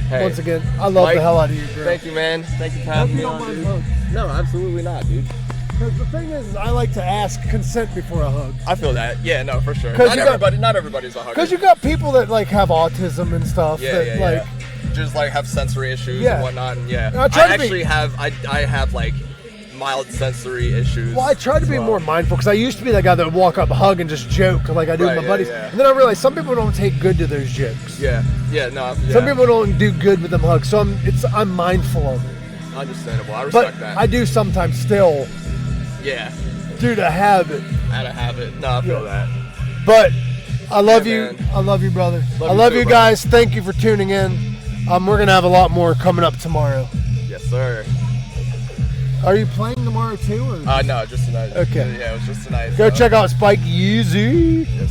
[SPEAKER 3] Hey,
[SPEAKER 2] once again, I love
[SPEAKER 3] Mike,
[SPEAKER 2] the hell out of you, girl.
[SPEAKER 3] Thank you, man. Thank you for having me on, dude. No, absolutely not, dude.
[SPEAKER 2] Because the thing is, I like to ask consent before a hug.
[SPEAKER 3] I feel that. Yeah, no, for sure.
[SPEAKER 2] 'Cause
[SPEAKER 3] Not everybody's a hugger.
[SPEAKER 2] Because you got people that like have autism and stuff.
[SPEAKER 3] Yeah,
[SPEAKER 2] that,
[SPEAKER 3] yeah,
[SPEAKER 2] like,
[SPEAKER 3] yeah. Just like have sensory issues
[SPEAKER 2] Yeah.
[SPEAKER 3] and whatnot, and yeah.
[SPEAKER 2] I try to be-
[SPEAKER 3] actually have I have like mild sensory issues.
[SPEAKER 2] Well, I try to be more mindful because I used to be that guy that would walk up, hug, and just joke like I do with my
[SPEAKER 3] Right,
[SPEAKER 2] buddies.
[SPEAKER 3] yeah.
[SPEAKER 2] And then I realized some people don't take good to those jokes.
[SPEAKER 3] Yeah, yeah, no. Yeah.
[SPEAKER 2] Some people don't do good with them hugs, so I'm mindful of it.
[SPEAKER 3] Understandable. I
[SPEAKER 2] But
[SPEAKER 3] respect that.
[SPEAKER 2] I do sometimes still
[SPEAKER 3] Yeah,
[SPEAKER 2] due to habit.
[SPEAKER 3] out of habit. No, I feel that.
[SPEAKER 2] But I love
[SPEAKER 3] Yeah,
[SPEAKER 2] you.
[SPEAKER 3] man.
[SPEAKER 2] I love you, brother.
[SPEAKER 3] Love
[SPEAKER 2] I
[SPEAKER 3] you
[SPEAKER 2] love
[SPEAKER 3] too,
[SPEAKER 2] you
[SPEAKER 3] brother.
[SPEAKER 2] guys. Thank you for tuning in. We're gonna have a lot more coming up tomorrow.
[SPEAKER 3] Yes, sir.
[SPEAKER 2] Are you playing tomorrow too? Or?
[SPEAKER 3] No, just tonight.
[SPEAKER 2] Okay.
[SPEAKER 3] Yeah, it was just tonight.
[SPEAKER 2] Go
[SPEAKER 3] so.
[SPEAKER 2] check out Spike Yeezy.
[SPEAKER 3] Yes.